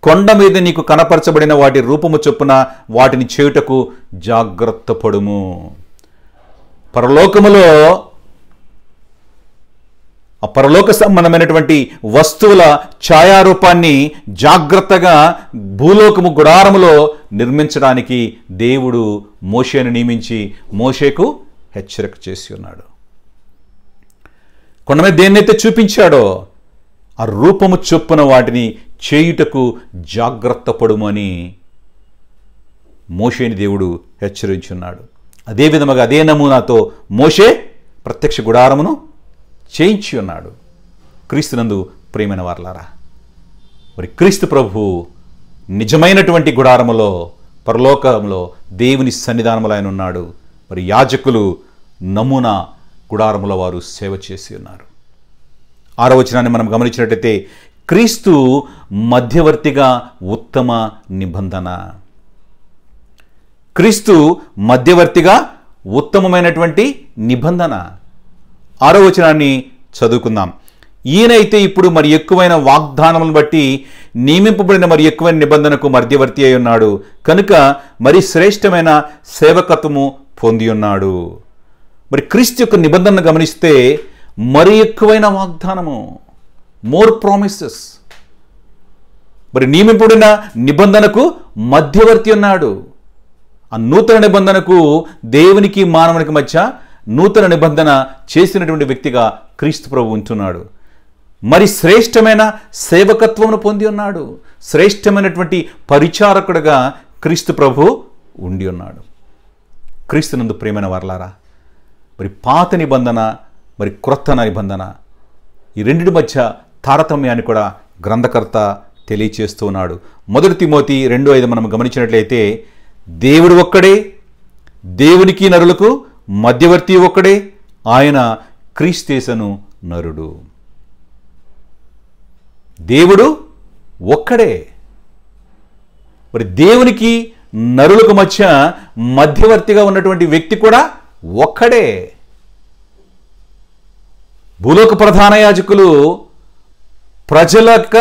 కొండ మీద నీకు కనపరచబడిన వాటి రూపము చొప్పున వాటిని చేయుటకు జాగ్రత్త పడుము. పరలోకములో ఆ పరలోక సంబంధమైనటువంటి వస్తువుల ఛాయారూపాన్ని జాగ్రత్తగా భూలోకము గుడారములో నిర్మించడానికి దేవుడు మోషేను నియమించి మోషేకు హెచ్చరిక చేసి ఉన్నాడు. కొండ మీద దేన్నైతే చూపించాడో ఆ రూపము చొప్పున వాటిని చేయుటకు జాగ్రత్త పడుమని మోషేని దేవుడు హెచ్చరించున్నాడు. అదే విధముగా అదే నమూనాతో మోషే ప్రత్యక్ష గుడారమును చేయించి ఉన్నాడు. క్రీస్తునందు ప్రియమైన వారలారా, మరి క్రీస్తు ప్రభు నిజమైనటువంటి గుడారములో పరలోకంలో దేవుని సన్నిధానములో ఆయన ఉన్నాడు. మరి యాజకులు నమూనా గుడారముల వారు సేవ చేసి ఉన్నారు. 6వ వచనాన్ని మనం గమనించినట్లయితే, క్రీస్తు మధ్యవర్తిగా ఉత్తమ నిబంధన. క్రీస్తు మధ్యవర్తిగా ఉత్తమమైనటువంటి నిబంధన. 6వ వచనాన్ని చదువుకుందాం. ఈయనైతే ఇప్పుడు మరి ఎక్కువైన వాగ్దానములను బట్టి నియమింపబడిన మరి ఎక్కువైన నిబంధనకు మధ్యవర్తి అయి ఉన్నాడు కనుక మరి శ్రేష్టమైన సేవకత్వము పొంది ఉన్నాడు. మరి క్రీస్తు యొక్క నిబంధనను గమనిస్తే మరి ఎక్కువైన వాగ్దానము, మోర్ ప్రామిసెస్. మరి నియమింపబడిన నిబంధనకు మధ్యవర్తి ఉన్నాడు. ఆ నూతన నిబంధనకు దేవునికి మానవునికి మధ్య నూతన నిబంధన చేసినటువంటి వ్యక్తిగా క్రీస్తు ప్రభు ఉంటున్నాడు. మరి శ్రేష్టమైన సేవకత్వమును పొంది ఉన్నాడు. శ్రేష్టమైనటువంటి పరిచారకుడుగా క్రీస్తు ప్రభు ఉండి ఉన్నాడు. క్రీస్తునందు ప్రియమైన వారలారా, మరి పాత నిబంధన మరి క్రొత్త నిబంధన ఈ రెండింటి మధ్య తారతమ్యాన్ని కూడా గ్రంథకర్త తెలియచేస్తూ ఉన్నాడు. 1 తిమోతి 2:5 మనం గమనించినట్లయితే, దేవుడు ఒక్కడే, దేవునికి నరులకు మధ్యవర్తి ఒక్కడే, ఆయన క్రీస్తేసను నరుడు. దేవుడు ఒక్కడే, మరి దేవునికి నరులకు మధ్య మధ్యవర్తిగా ఉన్నటువంటి వ్యక్తి కూడా ఒక్కడే. భూలోక ప్రధాన యాజకులు ప్రజల యొక్క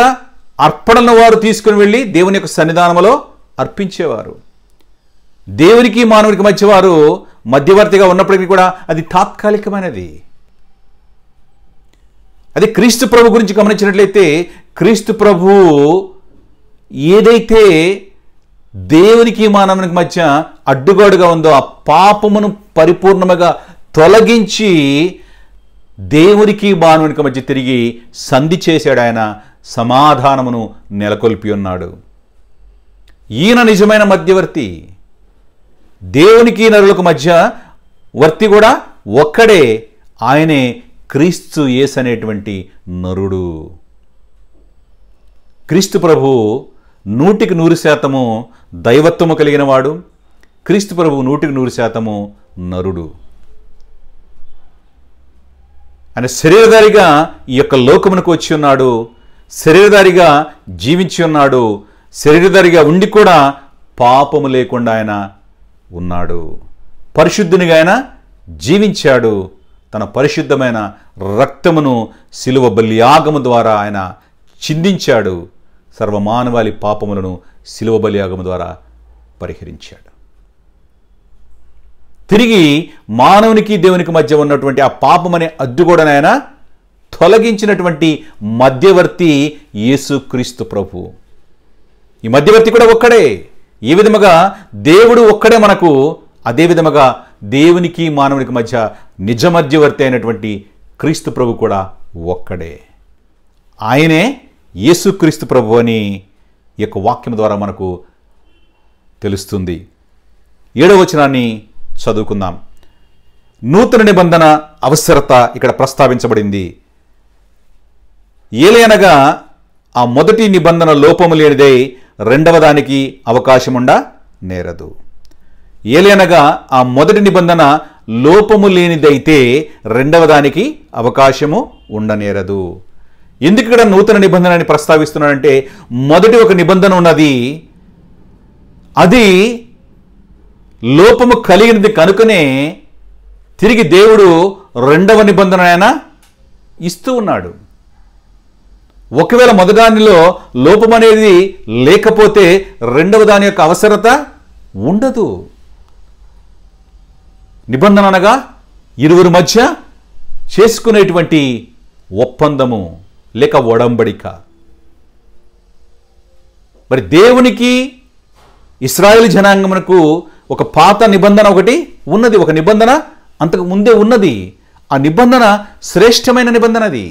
అర్పణలను వారు తీసుకుని వెళ్ళి దేవుని యొక్క సన్నిధానంలో అర్పించేవారు. దేవునికి మానవునికి మధ్య వారు మధ్యవర్తిగా ఉన్నప్పటికీ కూడా అది తాత్కాలికమైనది. అదే క్రీస్తు ప్రభు గురించి గమనించినట్లయితే, క్రీస్తు ప్రభు ఏదైతే దేవునికి మానవునికి మధ్య అడ్డుగోడుగా ఉందో ఆ పాపమును పరిపూర్ణముగా తొలగించి దేవునికి మానవునికి మధ్య తిరిగి సంధి చేశాడు. ఆయన సమాధానమును నెలకొల్పి ఉన్నాడు. ఈయన నిజమైన మధ్యవర్తి. దేవునికి నరులకు మధ్య వర్తి కూడా ఒక్కడే, ఆయనే క్రీస్తు యేసు అనేటువంటి నరుడు. క్రీస్తు ప్రభు 100% దైవత్వము కలిగిన వాడు. క్రీస్తు ప్రభు 100% నరుడు. ఆయన శరీరధారిగా ఈ యొక్క లోకమునకు వచ్చి ఉన్నాడు. శరీరధారిగా జీవించి ఉన్నాడు. శరీరధారిగా ఉండి కూడా పాపము లేకుండా ఆయన ఉన్నాడు. పరిశుద్ధునిగా ఆయన జీవించాడు. తన పరిశుద్ధమైన రక్తమును శిలువ బలియాగము ద్వారా ఆయన చిందించాడు. సర్వమానవాళి పాపములను శిలువ బలియాగము ద్వారా పరిహరించాడు. తిరిగి మానవునికి దేవునికి మధ్య ఉన్నటువంటి ఆ పాపమనే అడ్డుగోడను ఆయన తొలగించినటువంటి మధ్యవర్తి యేసుక్రీస్తు ప్రభు. ఈ మధ్యవర్తి కూడా ఒక్కడే. ఈ విధముగా దేవుడు ఒక్కడే మనకు, అదే విధముగా దేవునికి మానవునికి మధ్య నిజ మధ్యవర్తి అయినటువంటి క్రీస్తు ప్రభు కూడా ఒక్కడే. ఆయనే యేసుక్రీస్తు ప్రభు అని ఈ యొక్క వాక్యం ద్వారా మనకు తెలుస్తుంది. 7వ వచనాన్ని చదువుకుందాం. నూతన నిబంధన అవసరత ఇక్కడ ప్రస్తావించబడింది. ఏలయనగా ఆ మొదటి నిబంధన లోపము లేనిదై రెండవ దానికి అవకాశముండ నేరదు. ఏలయనగా ఆ మొదటి నిబంధన లోపము లేనిదైతే రెండవ దానికి అవకాశము ఉండనేరదు. ఎందుకు ఇక్కడ నూతన నిబంధన అని ప్రస్తావిస్తున్నాడంటే, మొదటి ఒక నిబంధన ఉన్నది, అది లోపము కలిగినది కనుకనే తిరిగి దేవుడు రెండవ నిబంధన ఆయన ఇస్తూ ఉన్నాడు. ఒకవేళ మొదటిదానిలో లోపం అనేది లేకపోతే రెండవ దాని యొక్క అవసరత ఉండదు. నిబంధన అనగా ఇరువురి మధ్య చేసుకునేటువంటి ఒప్పందము లేక ఒడంబడిక. మరి దేవునికి ఇశ్రాయేలు జనాంగమునకు ఒక పాత నిబంధన ఒకటి ఉన్నది, ఒక నిబంధన అంతకు ముందే ఉన్నది. ఆ నిబంధన శ్రేష్టమైన నిబంధన. అది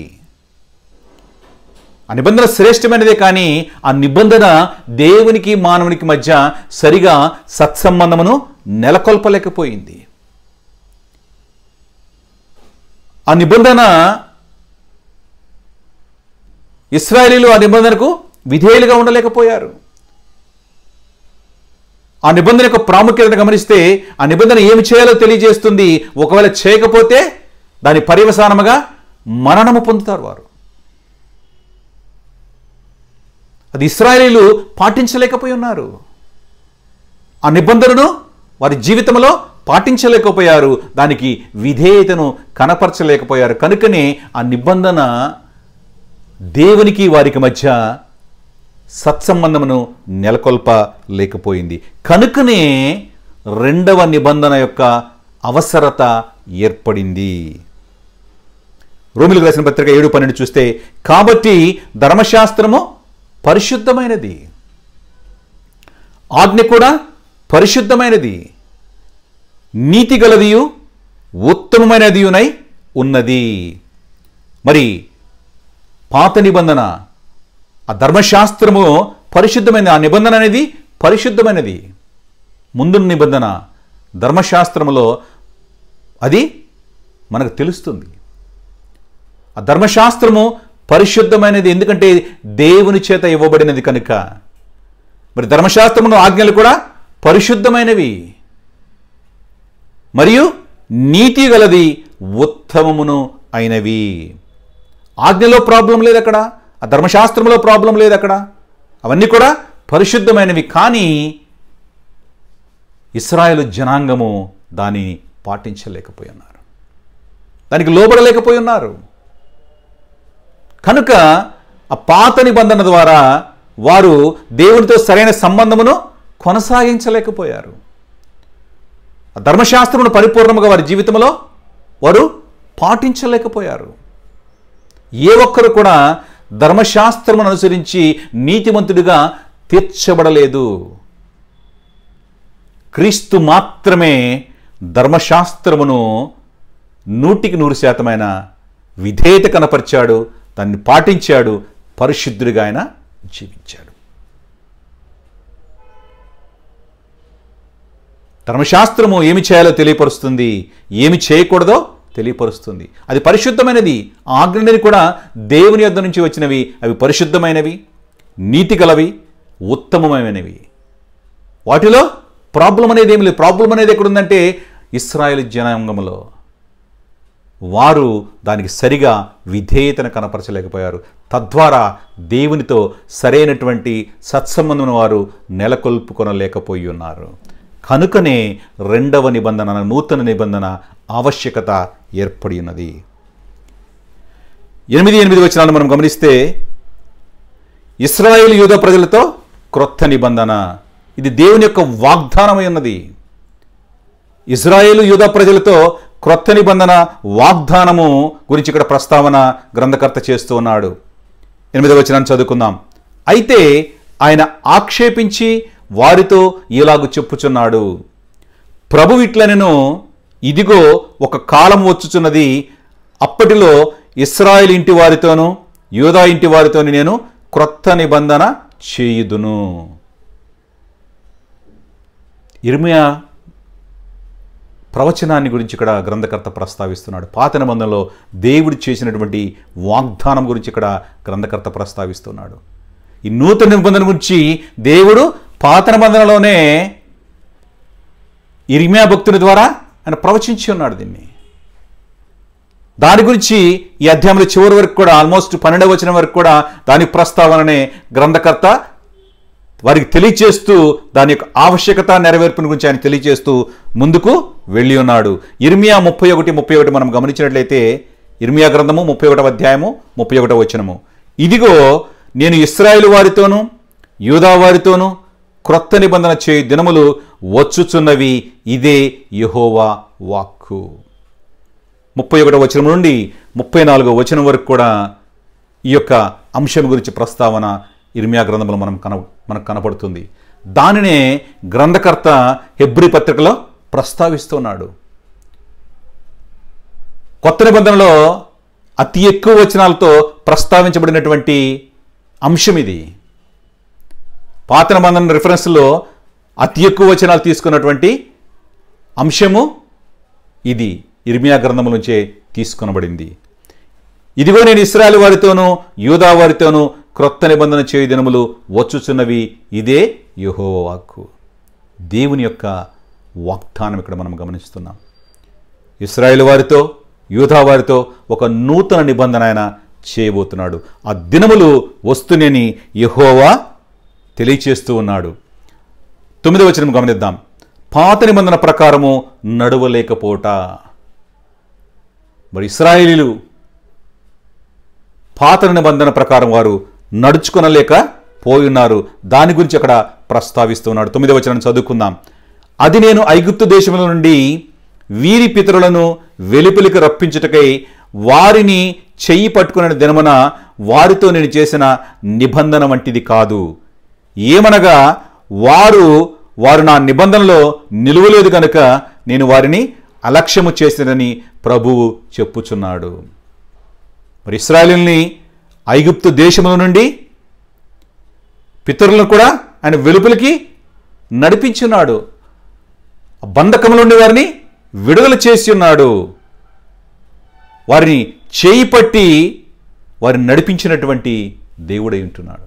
ఆ నిబంధన శ్రేష్టమైనదే, కానీ ఆ నిబంధన దేవునికి మానవునికి మధ్య సరిగా సత్సంబంధమును నెలకొల్పలేకపోయింది. ఆ నిబంధన ఇశ్రాయేలీయులు ఆ నిబంధనకు విధేయులుగా ఉండలేకపోయారు. ఆ నిబంధన యొక్క ప్రాముఖ్యతను గమనిస్తే ఆ నిబంధన ఏమి చేయాలో తెలియజేస్తుంది. ఒకవేళ చేయకపోతే దాని పర్యవసానముగా మరణము పొందుతారు వారు. అది ఇశ్రాయేలీయులు పాటించలేకపోయి ఉన్నారు. ఆ నిబంధనను వారి జీవితంలో పాటించలేకపోయారు, దానికి విధేయతను కనపరచలేకపోయారు. కనుకనే ఆ నిబంధన దేవునికి వారికి మధ్య సత్సంబంధమును నెలకొల్పలేకపోయింది. కనుకనే రెండవ నిబంధన యొక్క అవసరత ఏర్పడింది. రోమీయులకు రాసిన పత్రిక 7:12 చూస్తే, కాబట్టి ధర్మశాస్త్రము పరిశుద్ధమైనది, ఆజ్ఞ కూడా పరిశుద్ధమైనది, నీతి గలదియు ఉత్తమమైనదియునై ఉన్నది. మరి పాత నిబంధన, ఆ ధర్మశాస్త్రము పరిశుద్ధమైనది, ఆ నిబంధన అనేది పరిశుద్ధమైనది. ముందు నిబంధన ధర్మశాస్త్రములో అది మనకు తెలుస్తుంది. ఆ ధర్మశాస్త్రము పరిశుద్ధమైనది, ఎందుకంటే దేవుని చేత ఇవ్వబడినది కనుక. మరి ధర్మశాస్త్రమును ఆజ్ఞలు కూడా పరిశుద్ధమైనవి మరియు నీతి గలది ఉత్తమమును అయినవి. ఆజ్ఞలో ప్రాబ్లం లేదు అక్కడ, ఆ ధర్మశాస్త్రంలో ప్రాబ్లం లేదు అక్కడ, అవన్నీ కూడా పరిశుద్ధమైనవి. కానీ ఇశ్రాయేలు జనాంగము దాన్ని పాటించలేకపోయి ఉన్నారు, దానికి లోబడలేకపోయి ఉన్నారు. కనుక ఆ పాత నిబంధన ద్వారా వారు దేవునితో సరైన సంబంధమును కొనసాగించలేకపోయారు. ఆ ధర్మశాస్త్రమును పరిపూర్ణముగా వారి జీవితంలో వారు పాటించలేకపోయారు. ఏ ఒక్కరు కూడా ధర్మశాస్త్రమును అనుసరించి నీతిమంతుడిగా తీర్చబడలేదు. క్రీస్తు మాత్రమే ధర్మశాస్త్రమును 100% విధేయత కనపరిచాడు, దాన్ని పాటించాడు, పరిశుద్ధుడిగా ఆయన జీవించాడు. ధర్మశాస్త్రము ఏమి చేయాలో తెలియపరుస్తుంది, ఏమి చేయకూడదో తెలియపరుస్తుంది. అది పరిశుద్ధమైనది. ఆజ్ఞలని కూడా దేవుని యొద్ద నుంచి వచ్చినవి, అవి పరిశుద్ధమైనవి, నీతి గలవి, ఉత్తమమైనవి. వాటిలో ప్రాబ్లం అనేది ఏమి లేదు. ప్రాబ్లం అనేది ఎక్కడుందంటే ఇశ్రాయేలు జనాంగంలో వారు దానికి సరిగా విధేయతను కనపరచలేకపోయారు. తద్వారా దేవునితో సరైనటువంటి సత్సంబంధం వారు నెలకొల్పుకొనలేకపోయి ఉన్నారు. కనుకనే రెండవ నిబంధన, నూతన నిబంధన ఆవశ్యకత ఏర్పడి ఉన్నది. 8 వచనాలను మనం గమనిస్తే, ఇశ్రాయేలు యూద ప్రజలతో క్రొత్త నిబంధన, ఇది దేవుని యొక్క వాగ్దానమై ఉన్నది. ఇశ్రాయేలు యూద ప్రజలతో క్రొత్త నిబంధన వాగ్దానము గురించి ఇక్కడ ప్రస్తావన గ్రంథకర్త చేస్తూ ఉన్నాడు. 8వ వచనాన్ని చదువుకుందాం. అయితే ఆయన ఆక్షేపించి వారితో ఇలాగు చెప్పుచున్నాడు, ప్రభు ఇట్లనెను, ఇదిగో ఒక కాలం వచ్చుచున్నది, అప్పటిలో ఇశ్రాయేలు ఇంటి వారితోనూ యూదా ఇంటి వారితోని నేను క్రొత్త నిబంధన చేయుదును. ఇర్మియా ప్రవచనాన్ని గురించి ఇక్కడ గ్రంథకర్త ప్రస్తావిస్తున్నాడు. పాత నిబంధనలో దేవుడు చేసినటువంటి వాగ్దానం గురించి ఇక్కడ గ్రంథకర్త ప్రస్తావిస్తున్నాడు. ఈ నూతన నిబంధన గురించి దేవుడు పాత నిబంధనలోనే ఇర్మియా భక్తుని ద్వారా ఆయన ప్రవచించి ఉన్నాడు. దీన్ని దాని గురించి ఈ అధ్యాయంలో చివరి వరకు కూడా ఆల్మోస్ట్ 12వ వచనం వరకు కూడా దాని ప్రస్తావననే గ్రంథకర్త వారికి తెలియచేస్తూ దాని యొక్క ఆవశ్యకత నెరవేర్పుని గురించి ఆయన తెలియచేస్తూ ముందుకు వెళ్ళి ఉన్నాడు. ఇర్మియా 31:31 మనం గమనించినట్లయితే ఇర్మియా గ్రంథము 31వ అధ్యాయము 31వ వచనము, ఇదిగో నేను ఇశ్రాయేలు వారితోనూ యూదా వారితోనూ క్రొత్త నిబంధన చేయు దినములు వచ్చుచున్నవి, ఇదే యెహోవా వాక్కు. 31వ వచనం నుండి 34వ వచనం వరకు కూడా ఈ యొక్క అంశం గురించి ప్రస్తావన ఇర్మియా గ్రంథంలో మనకు కనపడుతుంది. దానినే గ్రంథకర్త హెబ్రీ పత్రికలో ప్రస్తావిస్తున్నాడు. కొత్త నిబంధనలో అతి ఎక్కువ వచనాలతో ప్రస్తావించబడినటువంటి అంశం ఇది. పాత నిబంధన రిఫరెన్స్లో అతి ఎక్కువ వచనాలు తీసుకున్నటువంటి అంశము ఇది ఇర్మియా గ్రంథం నుంచే తీసుకొనబడింది. ఇదిగో నేను ఇశ్రాయేలు వారితోనూ యూదా వారితోనూ క్రొత్త నిబంధన చేయు దినములు వచ్చుచున్నవి, ఇదే యెహోవా వాక్కు. దేవుని యొక్క వాగ్దానం ఇక్కడ మనం గమనిస్తున్నాం. ఇశ్రాయేలు వారితో యూదా వారితో ఒక నూతన నిబంధన ఆయన చేయబోతున్నాడు. ఆ దినములు వస్తునని యెహోవా తెలియచేస్తూ ఉన్నాడు. 9వ వచనం గమనిద్దాం. పాత నిబంధన ప్రకారము నడవలేకపోట. మరి ఇశ్రాయేలీలు పాత నిబంధన ప్రకారం వారు నడుచుకొనలేక పోయున్నారు. దాని గురించి అక్కడ ప్రస్తావిస్తున్నాడు. 9వ వచనం చదువుకుందాం. అది నేను ఐగుప్తు దేశముల నుండి వీరి పితరులను వెలుపలికి రప్పించుటకై వారిని చెయ్యి పట్టుకునే దినమున వారితో నేను చేసిన నిబంధన వంటిది కాదు. ఏమనగా వారు నా నిబంధనలో నిలువలేదు కనుక నేను వారిని అలక్ష్యము చేసినని ప్రభువు చెప్పుచున్నాడు. మరి ఇశ్రాయేలుని ఐగుప్తు దేశముల నుండి పితరులను కూడా ఆయన వెలుపలికి నడిపించున్నాడు. బంధకముల నుండి వారిని విడుదల చేసి ఉన్నాడు. వారిని చేయి పట్టి వారిని నడిపించినటువంటి దేవుడై ఉంటున్నాడు.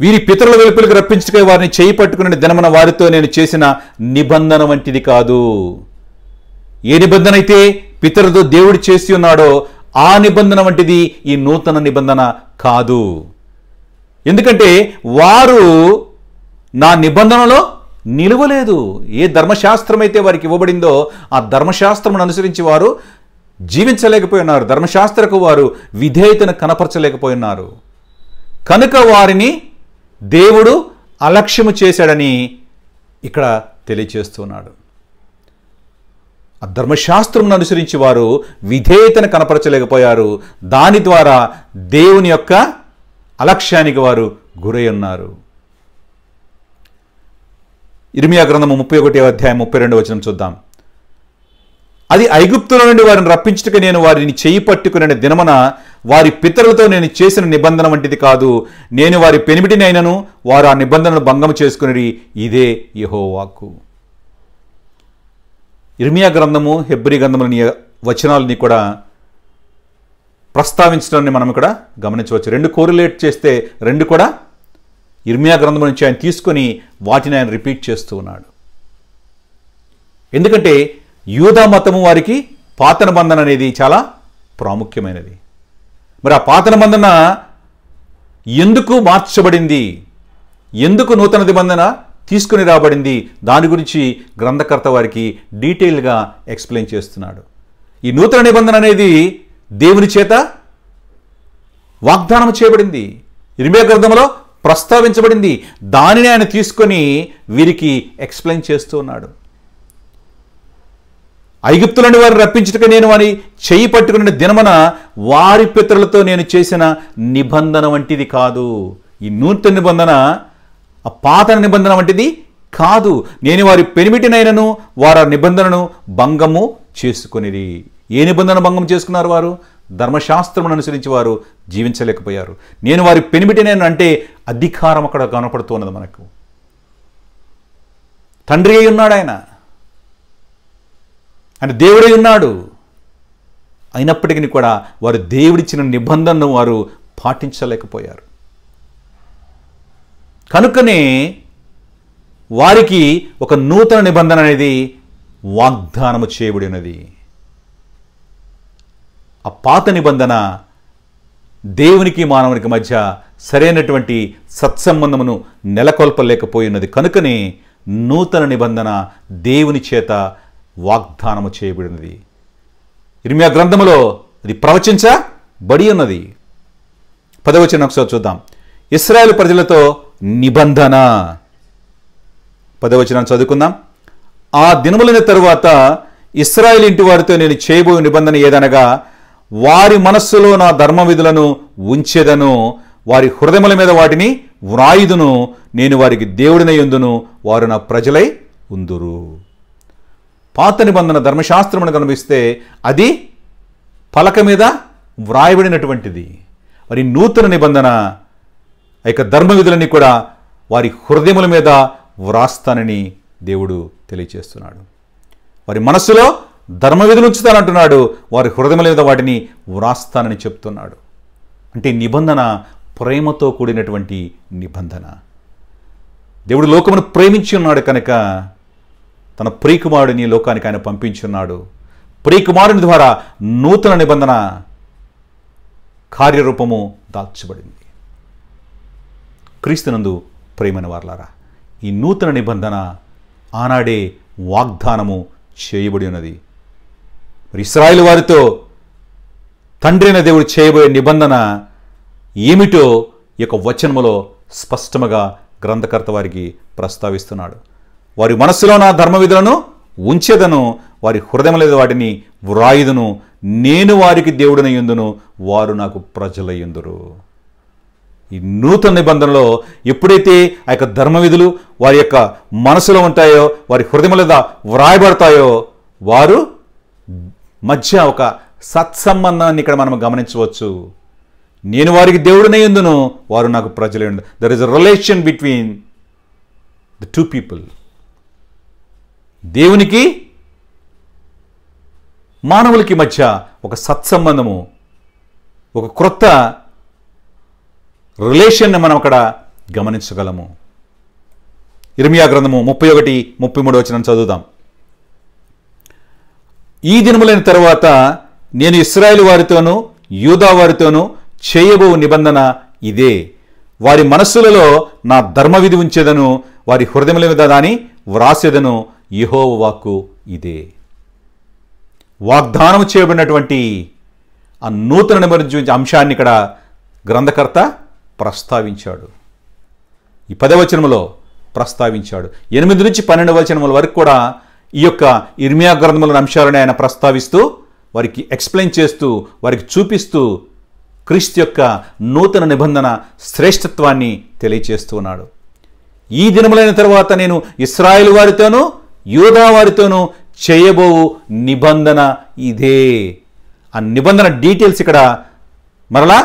వీరి పితరుల వెలుపలికి రప్పించుకై వారిని చేయి పట్టుకునే దినమున వారితో నేను చేసిన నిబంధన వంటిది కాదు. ఏ నిబంధన అయితే పితరులతో దేవుడు చేసి ఉన్నాడో ఆ నిబంధన వంటిది ఈ నూతన నిబంధన కాదు. ఎందుకంటే వారు నా నిబంధనలో నిలువలేదు. ఏ ధర్మశాస్త్రం అయితే వారికి ఇవ్వబడిందో ఆ ధర్మశాస్త్రమును అనుసరించి వారు జీవించలేకపోయినారు. ధర్మశాస్త్రకు వారు విధేయతను కనపరచలేకపోయినారు. కనుక వారిని దేవుడు అలక్ష్యము చేశాడని ఇక్కడ తెలియచేస్తున్నాడు. ఆ ధర్మశాస్త్రమును అనుసరించి వారు విధేయతను కనపరచలేకపోయారు. దాని ద్వారా దేవుని యొక్క అలక్ష్యానికి వారు గురై ఉన్నారు. ఇర్మియా గ్రంథము 31వ అధ్యాయం 32వ వచనం చూద్దాం. అది ఐగుప్తుల నుండి వారిని రప్పించుటకు నేను వారిని చేయి పట్టుకునే దినమున వారి పితరులతో నేను చేసిన నిబంధన వంటిది కాదు. నేను వారి పెనిమిటిని అయినను వారు ఆ నిబంధనను భంగము చేసుకుని, ఇదే యెహోవా వాక్కు. ఇర్మియా గ్రంథము హెబ్రీ గ్రంథములని వచనాలని కూడా ప్రస్తావించడాన్ని మనం ఇక్కడ గమనించవచ్చు. రెండు కోరిలేట్ చేస్తే రెండు కూడా ఇర్మియా గ్రంథం నుంచి ఆయన తీసుకొని వాటిని ఆయన రిపీట్ చేస్తూ ఉన్నాడు. ఎందుకంటే యూదా మతము వారికి పాత నిబంధన అనేది చాలా ప్రాముఖ్యమైనది. మరి ఆ పాత నిబంధన ఎందుకు మార్చబడింది, ఎందుకు నూతన నిబంధన తీసుకుని రాబడింది, దాని గురించి గ్రంథకర్త వారికి డీటెయిల్గా ఎక్స్ప్లెయిన్ చేస్తున్నాడు. ఈ నూతన నిబంధన అనేది దేవుని చేత వాగ్దానం చేయబడింది, ఇర్మియా గ్రంథంలో ప్రస్తావించబడింది. దానిని ఆయన తీసుకొని వీరికి ఎక్స్ప్లెయిన్ చేస్తూ ఉన్నాడు. ఐగుప్తులని వారిని రప్పించుటకు నేను వారి చేయి పట్టుకునే దినమున వారి పితరులతో నేను చేసిన నిబంధన వంటిది కాదు. ఈ నూతన నిబంధన ఆ పాత నిబంధన వంటిది కాదు. నేను వారి పెనిమిటినైనను వారు ఆ నిబంధనను భంగము చేసుకొనిరి. ఏ నిబంధన భంగం చేసుకున్నారు వారు? ధర్మశాస్త్రమును అనుసరించి వారు జీవించలేకపోయారు. నేను వారి పెనిమిటినైనా అంటే అధికారం అక్కడ కనపడుతున్నది మనకు. తండ్రి అయి ఉన్నాడు ఆయన దేవుడై ఉన్నాడు. అయినప్పటికీ కూడా వారు దేవుడిచ్చిన నిబంధనను వారు పాటించలేకపోయారు. కనుకనే వారికి ఒక నూతన నిబంధన అనేది వాగ్దానము చేయబడి ఉన్నది. ఆ పాత నిబంధన దేవునికి మానవునికి మధ్య సరైనటువంటి సత్సంబంధమును నెలకొల్పలేకపోయినది. కనుకనే నూతన నిబంధన దేవుని చేత వాగ్దానము చేయబడినది. ఇర్మియా గ్రంథములో అది ప్రవచించబడి ఉన్నది. 10వ వచనం ఒకసారి చూద్దాం. ఇశ్రాయేలు ప్రజలతో నిబంధన. 10వ వచనం చదువుకుందాం. ఆ దినములైన తరువాత ఇశ్రాయేలు ఇంటి వారితో నేను చేయబోయే నిబంధన ఏదనగా, వారి మనస్సులో నా ధర్మ విధులను ఉంచెదను, వారి హృదయముల మీద వాటిని వ్రాయుదును, నేను వారికి దేవుడినై ఉందును, వారు నా ప్రజలై ఉందురు. పాత నిబంధన ధర్మశాస్త్రమును కనిపిస్తే అది పలక మీద వ్రాయబడినటువంటిది. మరి నూతన నిబంధన ఇక ధర్మ విధులన్నీ కూడా వారి హృదయముల మీద వ్రాస్తానని దేవుడు తెలియచేస్తున్నాడు. వారి మనస్సులో ధర్మ విధులు ఉంచుతానంటున్నాడు, వారి హృదయముల మీద వాటిని వ్రాస్తానని చెప్తున్నాడు. అంటే నిబంధన ప్రేమతో కూడినటువంటి నిబంధన. దేవుడు లోకమును ప్రేమించి ఉన్నాడు కనుక తన ప్రియకుమారుడిని లోకానికి ఆయన పంపించున్నాడు. ప్రియకుమారుని ద్వారా నూతన నిబంధన కార్యరూపము దాల్చబడింది. క్రీస్తునందు ప్రేమైన వారలారా, ఈ నూతన నిబంధన ఆనాడే వాగ్దానము చేయబడి ఉన్నది. మరి ఇశ్రాయేలు వారితో తండ్రి అయిన దేవుడు చేయబోయే నిబంధన ఏమిటో ఈ యొక్క వచనములో స్పష్టముగా గ్రంథకర్త వారికి ప్రస్తావిస్తున్నాడు. వారి మనస్సులో నా ధర్మ విధులను ఉంచెదను, వారి హృదయముల మీద వాటిని వ్రాయుదును, నేను వారికి దేవుడినై యుందును, వారు నాకు ప్రజలై యుందురు. ఈ నూతన నిబంధనలో ఎప్పుడైతే ఆ యొక్క ధర్మ విధులు వారి యొక్క మనసులో ఉంటాయో, వారి హృదయముల మీద వ్రాయబడతాయో, వారు మధ్య ఒక సత్సంబంధాన్ని ఇక్కడ మనం గమనించవచ్చు. నేను వారికి దేవుడినై యుందును, వారు నాకు ప్రజలై యుందురు. There is a relation between the two people. దేవునికి మానవులకి మధ్య ఒక సత్సంబంధము, ఒక క్రొత్త రిలేషన్ని మనం అక్కడ గమనించగలము. ఇర్మియా గ్రంథము 31-33 వచనం చదువుదాం. ఈ దినములైన తరువాత నేను ఇశ్రాయేలు వారితోనూ యూదా వారితోనూ చేయబో నిబంధన ఇదే, వారి మనస్సులలో నా ధర్మ విధి ఉంచేదను, వారి హృదయముల మీద దాని వ్రాసేదను, యెహోవా వాక్కు ఇదే. వాగ్దానం చేయబడినటువంటి ఆ నూతన నిబంధన అంశాన్ని ఇక్కడ గ్రంథకర్త ప్రస్తావించాడు. ఈ 10వ వచనములో ప్రస్తావించాడు. 8-12 వచనముల వరకు కూడా ఈ యొక్క ఇర్మియా గ్రంథములోని అంశాలను ఆయన ప్రస్తావిస్తూ వారికి ఎక్స్ప్లెయిన్ చేస్తూ వారికి చూపిస్తూ క్రీస్తు యొక్క నూతన నిబంధన శ్రేష్టత్వాన్ని తెలియచేస్తూ ఉన్నాడు. ఈ దినములైన తర్వాత నేను ఇశ్రాయేలు వారితోనూ యూదా వారితోనూ చేయబోవు నిబంధన ఇదే. ఆ నిబంధన డీటెయిల్స్ ఇక్కడ మరలా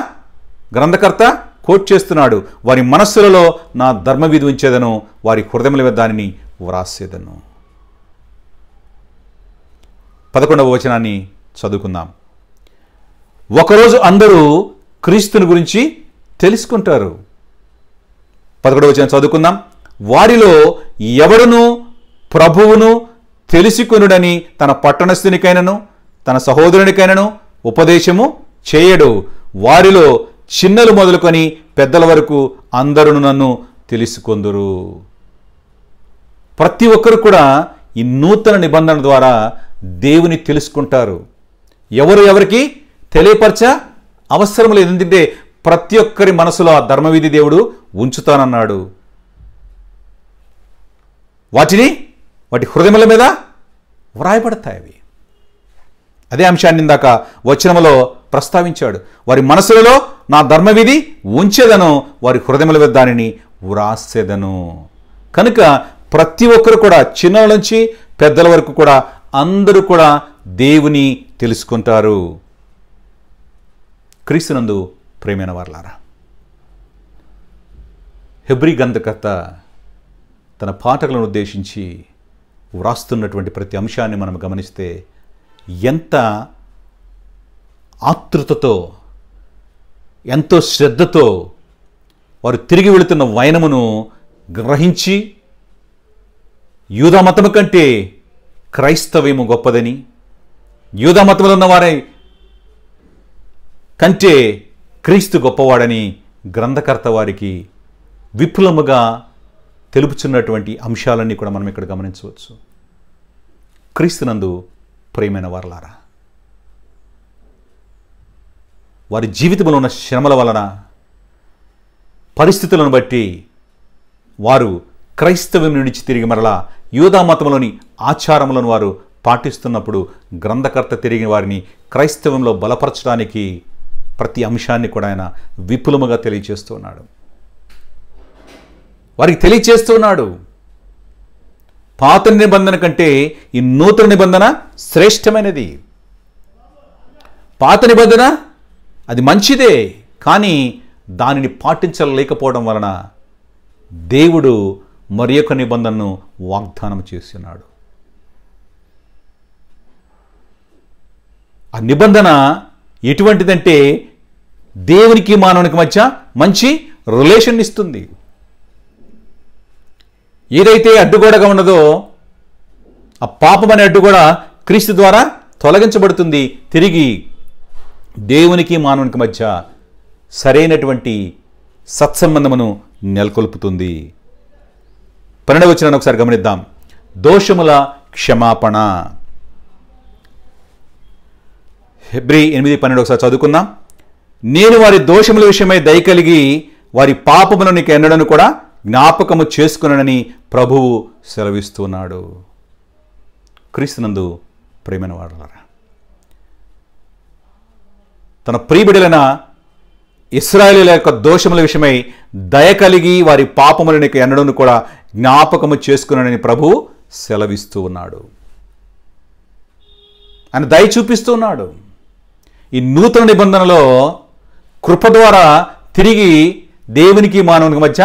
గ్రంథకర్త కోట్ చేస్తున్నాడు. వారి మనస్సులలో నా ధర్మ విధి ఉంచేదను, వారి హృదయముల మీద దానిని వ్రాసేదను. 11వ వచనాన్ని చదువుకుందాం. ఒకరోజు అందరూ క్రీస్తుని గురించి తెలుసుకుంటారు. 11వ వచనం చదువుకుందాం. వారిలో ఎవడును ప్రభువును తెలుసుకొనుడని తన పట్టణస్థునికైనను తన సహోదరునికైనను ఉపదేశము చేయడు. వారిలో చిన్నలు మొదలుకొని పెద్దల వరకు అందరూ నన్ను తెలుసుకొందురు. ప్రతి ఒక్కరు కూడా ఈ నూతన నిబంధన ద్వారా దేవుని తెలుసుకుంటారు. ఎవరు ఎవరికి తెలియపరచ అవసరం లేదు. ఎందుకంటే ప్రతి ఒక్కరి మనసులో ఆ ధర్మవిధి దేవుడు ఉంచుతానన్నాడు. వాటి హృదయముల మీద వ్రాయబడతాయి అవి. అదే అంశాన్ని ఇందాక వచనములో ప్రస్తావించాడు. వారి మనసులలో నా ధర్మవిధి ఉంచెదను, వారి హృదయముల మీద దానిని వ్రాసేదను. కనుక ప్రతి ఒక్కరు కూడా చిన్నల నుంచి పెద్దల వరకు కూడా అందరూ కూడా దేవుని తెలుసుకుంటారు. క్రీస్తునందు ప్రేమైన వారలారా, హెబ్రీ గ్రంథకర్త తన పాఠకులను ఉద్దేశించి వ్రాస్తున్నటువంటి ప్రతి అంశాన్ని మనం గమనిస్తే ఎంత ఆతృతతో ఎంతో శ్రద్ధతో వారు తిరిగి వెళుతున్న వైనమును గ్రహించి యూదా మతము కంటే క్రైస్తవ్యము గొప్పదని, యూదా మతంలో ఉన్నవారే కంటే క్రీస్తు గొప్పవాడని గ్రంథకర్త వారికి విపులముగా తెలుపుచున్నటువంటి అంశాలన్నీ కూడా మనం ఇక్కడ గమనించవచ్చు. క్రీస్తునందు ప్రియమైన వారలారా, వారి జీవితంలో ఉన్న శ్రమల వలన, పరిస్థితులను బట్టి వారు క్రైస్తవ్యం నుంచి తిరిగి మరలా యూదా మతంలోని ఆచారములను వారు పాటిస్తున్నప్పుడు గ్రంథకర్త తిరిగి వారిని క్రైస్తవంలో బలపరచడానికి ప్రతి అంశాన్ని కూడా ఆయన విపులముగా తెలియచేస్తూ ఉన్నాడు. వారికి తెలియచేస్తూ ఉన్నాడు, పాత నిబంధన కంటే ఈ నూతన నిబంధన శ్రేష్టమైనది. పాత నిబంధన అది మంచిదే, కానీ దానిని పాటించలేకపోవడం వలన దేవుడు మరి యొక్క నిబంధనను వాగ్దానం చేస్తున్నాడు. ఆ నిబంధన ఎటువంటిదంటే దేవునికి మానవునికి మధ్య మంచి రిలేషన్ ఇస్తుంది. ఏదైతే అడ్డుగోడగా ఉన్నదో ఆ పాపం అనే అడ్డుగోడ క్రీస్తు ద్వారా తొలగించబడుతుంది. తిరిగి దేవునికి మానవునికి మధ్య సరైనటువంటి సత్సంబంధమును నెలకొల్పుతుంది. 12వ వచనాన్ని ఒకసారి గమనిద్దాం. దోషముల క్షమాపణ. హెబ్రీ 8:12 ఒకసారి చదువుకుందాం. నేను వారి దోషముల విషయమై దయ కలిగి వారి పాపములను నీకు ఎన్నడను కూడా జ్ఞాపకము చేసుకునని ప్రభువు సెలవిస్తున్నాడు. క్రీస్తునందు ప్రియమైన వారలారా, తన ప్రియబిడలైన ఇశ్రాయేలీయుల యొక్క దోషముల విషయమై దయ కలిగి వారి పాపములను నీకు ఎన్నడను కూడా జ్ఞాపకము చేసుకునని ప్రభువు సెలవిస్తూ ఉన్నాడు. ఆయన దయ చూపిస్తూ ఉన్నాడు. ఈ నూతన నిబంధనలో కృప ద్వారా తిరిగి దేవునికి మానవునికి మధ్య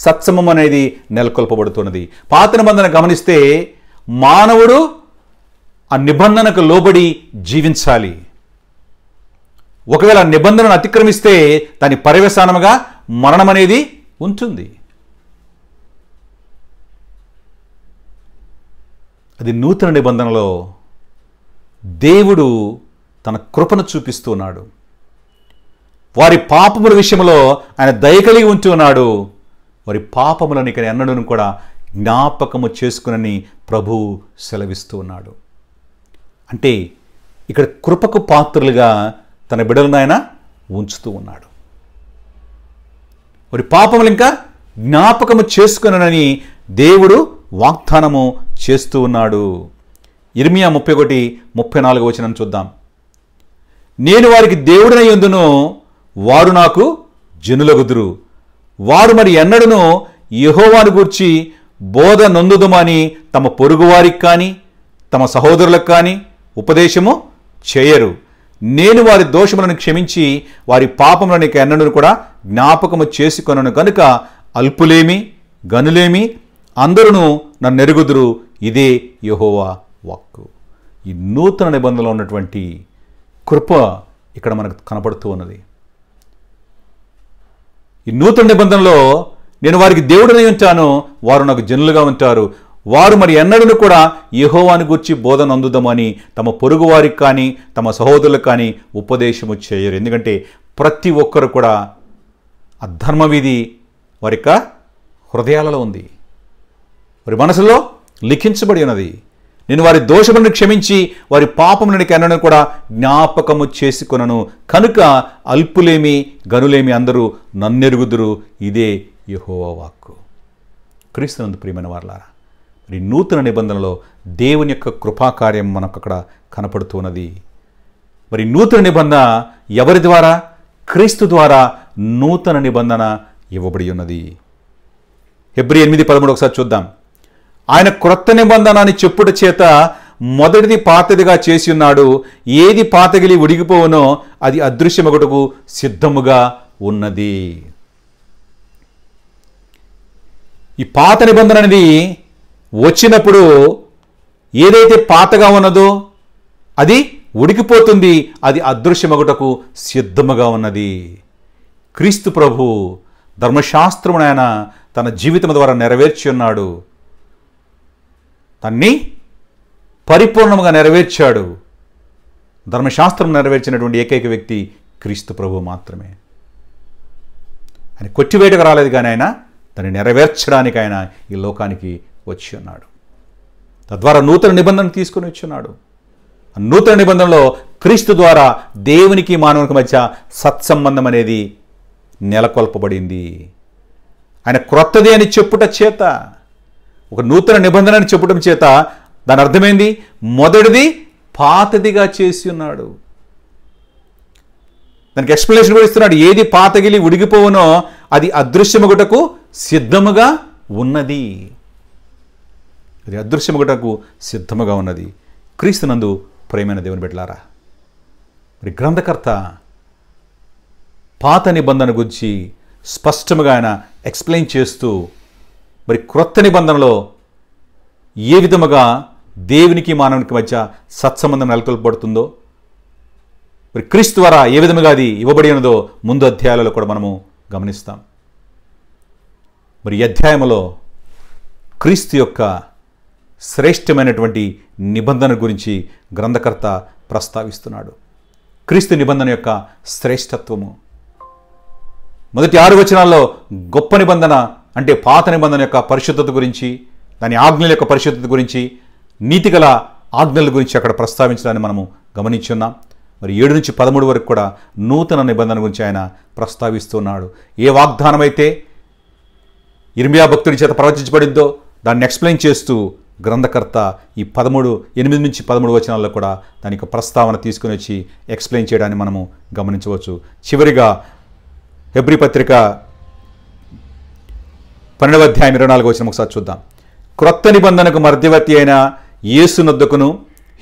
సత్సమం అనేది నెలకొల్పబడుతున్నది. పాత నిబంధన గమనిస్తే మానవుడు ఆ నిబంధనకు లోబడి జీవించాలి. ఒకవేళ నిబంధనను అతిక్రమిస్తే దాని పర్యవసానముగా మరణం అనేది ఉంటుంది. అది నూతన నిబంధనలో దేవుడు తన కృపను చూపిస్తున్నాడు. వారి పాపముల విషయంలో ఆయన దయ కలిగి ఉంటున్నాడు. వారి పాపములను ఇక్కడ ఎన్నడూ కూడా జ్ఞాపకము చేసుకునని ప్రభువు సెలవిస్తూ ఉన్నాడు. అంటే ఇక్కడ కృపకు పాత్రులుగా తన బిడ్డలను ఆయన ఉంచుతూ ఉన్నాడు. వారి పాపములు ఇంకా జ్ఞాపకము చేసుకునని దేవుడు వాగ్దానము చేస్తూ ఉన్నాడు. ఇర్మియా 31:34 వచనం చూద్దాం. నేను వారికి దేవుడనై యుందును, వారు నాకు జనులగుదురు. వారు మరి ఎన్నడూను యెహోవాను గూర్చి బోధ నొందుదుమని తమ పొరుగువారికి కానీ తమ సహోదరులకు కానీ ఉపదేశము చేయరు. నేను వారి దోషములను క్షమించి వారి పాపములను ఎన్నడూ కూడా జ్ఞాపకము చేసుకొనను కనుక అల్పులేమి గనులేమి అందరూ నన్ను ఎరుగుదురు. ఇదే యెహోవా వాక్కు. ఈ నూతన నిబంధనలో ఉన్నటువంటి కృప ఇక్కడ మనకు కనపడుతూ ఉన్నది. ఈ నూతన నిబంధనలో నేను వారికి దేవుడనై ఉంటాను, వారు నాకు జనులుగా ఉంటారు. వారు మరి ఎన్నడూ కూడా యెహోవాను గూర్చి బోధన అందుదామని తమ పొరుగు వారికి కానీ తమ సహోదరులకు కానీ ఉపదేశము చేయరు. ఎందుకంటే ప్రతి ఒక్కరు కూడా ఆ ధర్మవిధి వారి యొక్క హృదయాలలో ఉంది, వారి మనసులో లిఖించబడి ఉన్నది. నేను వారి దోషములను క్షమించి వారి పాపములను ఎన్నడూ కూడా జ్ఞాపకము చేసుకొనను కనుక అల్పులేమి గనులేమి అందరూ నన్నెరుగుదురు. ఇదే యెహోవా వాక్కు. క్రీస్తునందు ప్రియమైన వారలారా, మరి నూతన నిబంధనలో దేవుని యొక్క కృపాకార్యం మనకు అక్కడ కనపడుతున్నది. మరి నూతన నిబంధన ఎవరి ద్వారా? క్రీస్తు ద్వారా నూతన నిబంధన ఇవ్వబడి ఉన్నది. హెబ్రీ 8:13 ఒకసారి చూద్దాం. ఆయన క్రొత్త నిబంధన అని చెప్పుట చేత మొదటిది పాతదిగా చేసి ఉన్నాడు. ఏది పాతగిలి ఉడిగిపోవునో అది అదృశ్యమగుటకు సిద్ధముగా ఉన్నది. ఈ పాత నిబంధన అనేది వచ్చినప్పుడు ఏదైతే పాతగా ఉన్నదో అది ఉడికిపోతుంది, అది అదృశ్యమగుటకు సిద్ధముగా ఉన్నది. క్రీస్తు ప్రభు ధర్మశాస్త్రమును ఆయన తన జీవితం ద్వారా నెరవేర్చి ఉన్నాడు. దాన్ని పరిపూర్ణంగా నెరవేర్చాడు. ధర్మశాస్త్రం నెరవేర్చినటువంటి ఏకైక వ్యక్తి క్రీస్తు ప్రభువు మాత్రమే. ఆయన కొట్టివేటకు రాలేదు, కానీ ఆయన దాన్ని నెరవేర్చడానికి ఆయన ఈ లోకానికి వచ్చి ఉన్నాడు. తద్వారా నూతన నిబంధన తీసుకుని వచ్చి ఉన్నాడు. ఆ నూతన నిబంధనలో క్రీస్తు ద్వారా దేవునికి మానవునికి మధ్య సత్సంబంధం అనేది నెలకొల్పబడింది. ఆయన క్రొత్తది అని చెప్పుట చేత, ఒక నూతన నిబంధన అని చెప్పడం చేత దాని అర్థమైంది, మొదటిది పాతదిగా చేసి ఉన్నాడు. దానికి ఎక్స్ప్లెనేషన్ కూడా ఇస్తున్నాడు. ఏది పాతగిలి ఉడిగిపోవునో అది అదృశ్యమగుటకు సిద్ధముగా ఉన్నది. అది అదృశ్యమగుటకు సిద్ధముగా ఉన్నది. క్రీస్తునందు ప్రేమైన దేవుని బిడ్డలారా, మరి గ్రంథకర్త పాత నిబంధన గురించి స్పష్టంగా ఆయన ఎక్స్ప్లెయిన్ చేస్తూ, మరి క్రొత్త నిబంధనలో ఏ విధముగా దేవునికి మానవునికి మధ్య సత్సంబంధం నెలకొల్పబడుతుందో, మరి క్రీస్తు ద్వారా ఏ విధముగా అది ఇవ్వబడి ఉన్నదో ముందు అధ్యాయాలలో కూడా మనము గమనిస్తాం. మరి ఈ అధ్యాయంలో క్రీస్తు యొక్క శ్రేష్టమైనటువంటి నిబంధన గురించి గ్రంథకర్త ప్రస్తావిస్తున్నాడు. క్రీస్తు నిబంధన యొక్క శ్రేష్టత్వము. మొదటి 6 వచనాల్లో గొప్ప నిబంధన అంటే పాత నిబంధన యొక్క పరిశుద్ధత గురించి, దాని ఆజ్ఞల యొక్క పరిశుద్ధత గురించి, నీతిగల ఆజ్ఞల గురించి అక్కడ ప్రస్తావించడాన్ని మనము గమనించున్నాం. మరి 7 నుంచి 13 వరకు కూడా నూతన నిబంధన గురించి ఆయన ప్రస్తావిస్తున్నాడు. ఏ వాగ్దానం అయితే ఇర్మియా భక్తుడి చేత ప్రవచించబడిందో దాన్ని ఎక్స్ప్లెయిన్ చేస్తూ గ్రంథకర్త ఈ 8 నుంచి 13 వచనాల్లో కూడా దానికి ప్రస్తావన తీసుకుని వచ్చి ఎక్స్ప్లెయిన్ చేయడాన్ని మనము గమనించవచ్చు. చివరిగా హెబ్రీ పత్రిక 12వ అధ్యాయం 24వ వచనం ఒకసారి చూద్దాం. క్రొత్త నిబంధనకు మధ్యవర్తి అయిన యేసునొద్దకును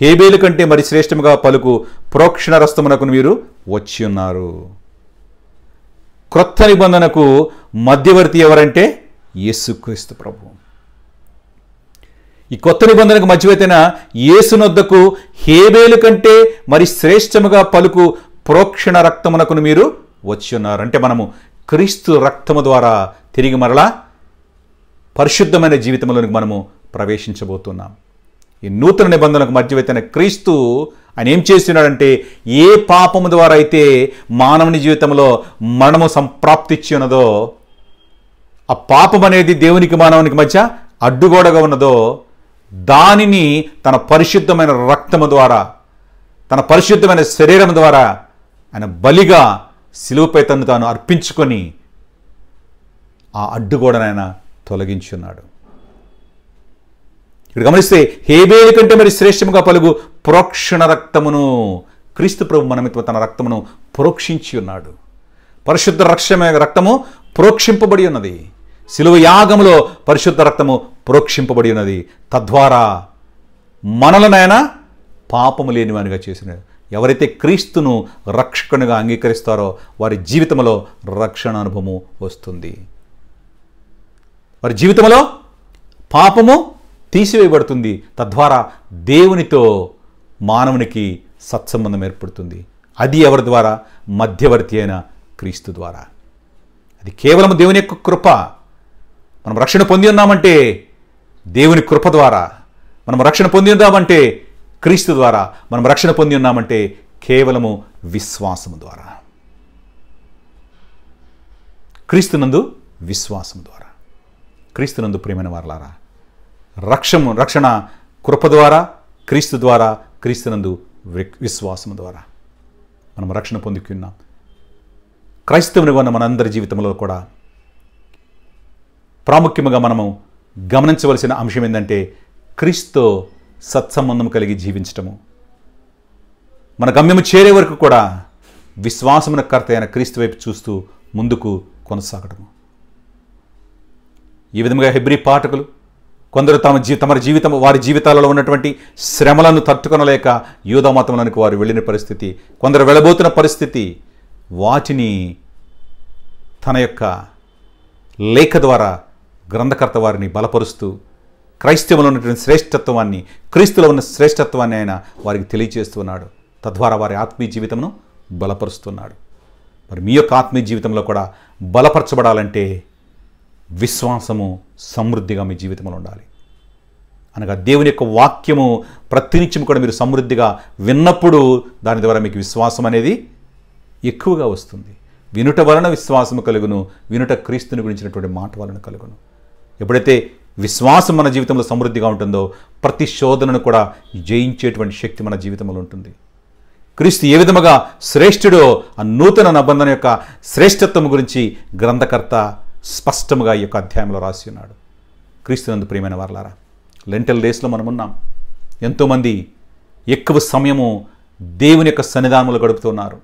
హేబేలు కంటే మరి శ్రేష్టముగా పలుకు ప్రోక్షణ రస్తమునకును మీరు వచ్చి ఉన్నారు. క్రొత్త నిబంధనకు మధ్యవర్తి ఎవరంటే యేసుక్రీస్తు ప్రభువు. ఈ కొత్త నిబంధనకు మధ్యవర్తైన యేసునొద్దకు హేబేలు కంటే మరి శ్రేష్టముగా పలుకు ప్రోక్షణ రక్తమునకును మీరు వచ్చి ఉన్నారు. అంటే మనము క్రీస్తు రక్తము ద్వారా తిరిగి మరలా పరిశుద్ధమైన జీవితంలోనికి మనము ప్రవేశించబోతున్నాం. ఈ నూతన నిబంధనకు మధ్యవర్తైన క్రీస్తు ఆయన ఏం చేస్తున్నాడంటే, ఏ పాపము ద్వారా అయితే మానవుని జీవితంలో మరణము సంప్రాప్తిచ్చి ఉన్నదో, ఆ పాపం అనేది దేవునికి మానవునికి మధ్య అడ్డుగోడగా ఉన్నదో, దానిని తన పరిశుద్ధమైన రక్తము ద్వారా, తన పరిశుద్ధమైన శరీరం ద్వారా ఆయన బలిగా శిలువపై తను తాను అర్పించుకొని ఆ అడ్డుగోడను ఆయన తొలగించున్నాడు. ఇక్కడ గమనిస్తే హేబేలు కంటే మరి శ్రేష్టముగా పలుగు ప్రోక్షణ రక్తమును, క్రీస్తు ప్రభు మన మీద తన రక్తమును ప్రోక్షించి ఉన్నాడు. పరిశుద్ధ రక్తము ప్రోక్షింపబడి ఉన్నది. శిలువ యాగములో పరిశుద్ధ రక్తము ప్రోక్షింపబడి ఉన్నది. తద్వారా మనలనైనా పాపము లేనివానిగా చేసినాడు. ఎవరైతే క్రీస్తును రక్షకునిగా అంగీకరిస్తారో వారి జీవితంలో రక్షణ అనుభవము వస్తుంది. వారి జీవితంలో పాపము తీసివేయబడుతుంది. తద్వారా దేవునితో మానవునికి సత్సంబంధం ఏర్పడుతుంది. అది ఎవరి ద్వారా? మధ్యవర్తి అయిన క్రీస్తు ద్వారా. అది కేవలం దేవుని యొక్క కృప. మనం రక్షణ పొంది ఉన్నామంటే దేవుని కృప ద్వారా. మనం రక్షణ పొంది ఉన్నామంటే క్రీస్తు ద్వారా. మనం రక్షణ పొంది ఉన్నామంటే కేవలము విశ్వాసము ద్వారా, క్రీస్తునందు విశ్వాసం ద్వారా. క్రీస్తునందు ప్రియమైన వారలారా, రక్షణ కృప ద్వారా, క్రీస్తు ద్వారా, క్రీస్తునందు విశ్వాసము ద్వారా మనం రక్షణ పొందుకున్నాం. క్రైస్తవునిగా ఉన్న మనందరి జీవితంలో కూడా ప్రాముఖ్యంగా మనము గమనించవలసిన అంశం ఏంటంటే క్రీస్తు సత్సంబంధం కలిగి జీవించటము. మన గమ్యము చేరే వరకు కూడా విశ్వాసమున కర్త అయిన క్రీస్తు వైపు చూస్తూ ముందుకు కొనసాగటము. ఈ విధంగా హెబ్రీ పాఠకులు కొందరు వారి జీవితాలలో ఉన్నటువంటి శ్రమలను తట్టుకొనలేక యూదా మతంలోనికి వారు వెళ్ళిన పరిస్థితి, కొందరు వెళ్ళబోతున్న పరిస్థితి, వాటిని తన యొక్క లేఖ ద్వారా గ్రంథకర్త వారిని బలపరుస్తూ క్రైస్తవంలో ఉన్నటువంటి శ్రేష్టత్వాన్ని, క్రీస్తులో ఉన్న శ్రేష్టత్వాన్ని ఆయన వారికి తెలియజేస్తున్నాడు. తద్వారా వారి ఆత్మీయ జీవితమును బలపరుస్తున్నాడు. మరి మీ యొక్క ఆత్మీయ జీవితంలో కూడా బలపరచబడాలంటే విశ్వాసము సమృద్ధిగా మీ జీవితంలో ఉండాలి. అనగా దేవుని యొక్క వాక్యము ప్రతినిత్యం కూడా మీరు సమృద్ధిగా విన్నప్పుడు దాని ద్వారా మీకు విశ్వాసం అనేది ఎక్కువగా వస్తుంది. వినుట వలన విశ్వాసము కలుగును, వినుట క్రీస్తుని గురించినటువంటి మాట వలన కలుగును. ఎప్పుడైతే విశ్వాసం మన జీవితంలో సమృద్ధిగా ఉంటుందో ప్రతి శోధనను కూడా జయించేటువంటి శక్తి మన జీవితంలో ఉంటుంది. క్రీస్తు ఏ విధముగా శ్రేష్ఠుడో ఆ నూతన నిబంధన యొక్క శ్రేష్ఠత్వం గురించి గ్రంథకర్త స్పష్టంగా ఈ యొక్క అధ్యాయంలో రాసి ఉన్నాడు. క్రీస్తునందు ప్రియమైన వారలారా, లెంటల్ డేస్లో మనం ఉన్నాం. ఎంతోమంది ఎక్కువ సమయము దేవుని యొక్క సన్నిధానంలో గడుపుతున్నారు.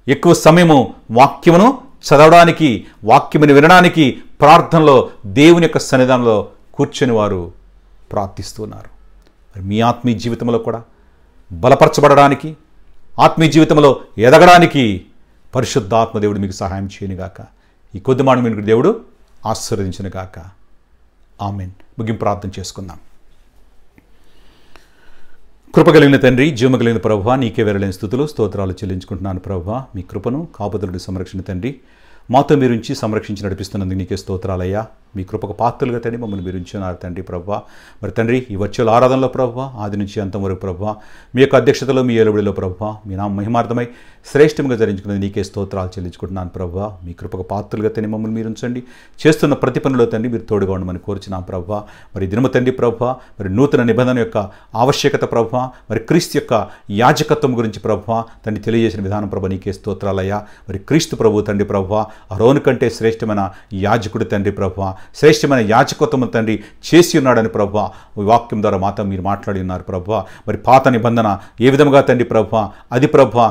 ఎక్కువ సమయము వాక్యమును చదవడానికి, వాక్యమును వినడానికి, ప్రార్థనలో దేవుని యొక్క సన్నిధానంలో కూర్చొని వారు ప్రార్థిస్తున్నారు. మరి మీ ఆత్మీయ జీవితంలో కూడా బలపరచబడడానికి, ఆత్మీయ జీవితంలో ఎదగడానికి పరిశుద్ధాత్మ దేవుడు మీకు సహాయం చేయనుగాక. ఈ కొద్ది మాట మీకు దేవుడు ఆశీర్వదించునుగాక. ఆమేన్. ముగింపు ప్రార్థన చేసుకుందాం. కృపగలిగిన తండ్రి, జీవమగలిగిన ప్రభువా, నీకే వేరలేని స్తుతులు స్తోత్రాలు చెల్లించుకుంటున్నాను ప్రభువా. మీ కృపను, కాపుదలుడి సంరక్షణ తండ్రి మాతో మీరు ఉంచి సంరక్షించి నడిపిస్తున్నందుకు నీకే స్తోత్రాలయ్యా. మీ కృపకు పాత్రలుగా తండ్రి మమ్మల్ని మీరు ఉంచున్నారు తండ్రి ప్రభువా. మరి తండ్రి ఈ వర్చువల్ ఆరాధనలో ప్రభువా, ఆది నుంచి అంతం వరకు ప్రభువా, మీ యొక్క అధ్యక్షతలో, మీ ఏలుబడిలో ప్రభువా, మీ నామ మహిమార్థమై శ్రేష్టంగా ధరించుకున్నది నీకే స్తోత్రాలు చెల్లించుకుంటున్నాను ప్రభువా. మీ కృపకు పాత్రలుగా తండ్రి మమ్మల్ని మీరు ఉంచండి. చేస్తున్న ప్రతి పనిలో తండ్రి మీరు తోడుగా ఉండమని కోరుచున్నాం ప్రభువా. మరి దినము తండ్రి ప్రభువా, మరి నూతన నిబంధన యొక్క ఆవశ్యకత ప్రభువా, మరి క్రీస్తు యొక్క యాజకత్వం గురించి ప్రభువా తండ్రి తెలియజేసిన విధానం ప్రభు నీకే స్తోత్రాలయ్యా. మరి క్రీస్తు ప్రభు తండ్రి ప్రభువా అరోను కంటే శ్రేష్టమైన యాజకుడు తండ్రి ప్రభువా, శ్రేష్టమైన యాజకత్వము తండ్రి చేసి ఉన్నాడని ప్రభువా వాక్యం ద్వారా మాతో మీరు మాట్లాడి ఉన్నారు ప్రభువా. మరి పాత నిబంధన ఏ విధంగా తండ్రి ప్రభువా అది ప్రభువా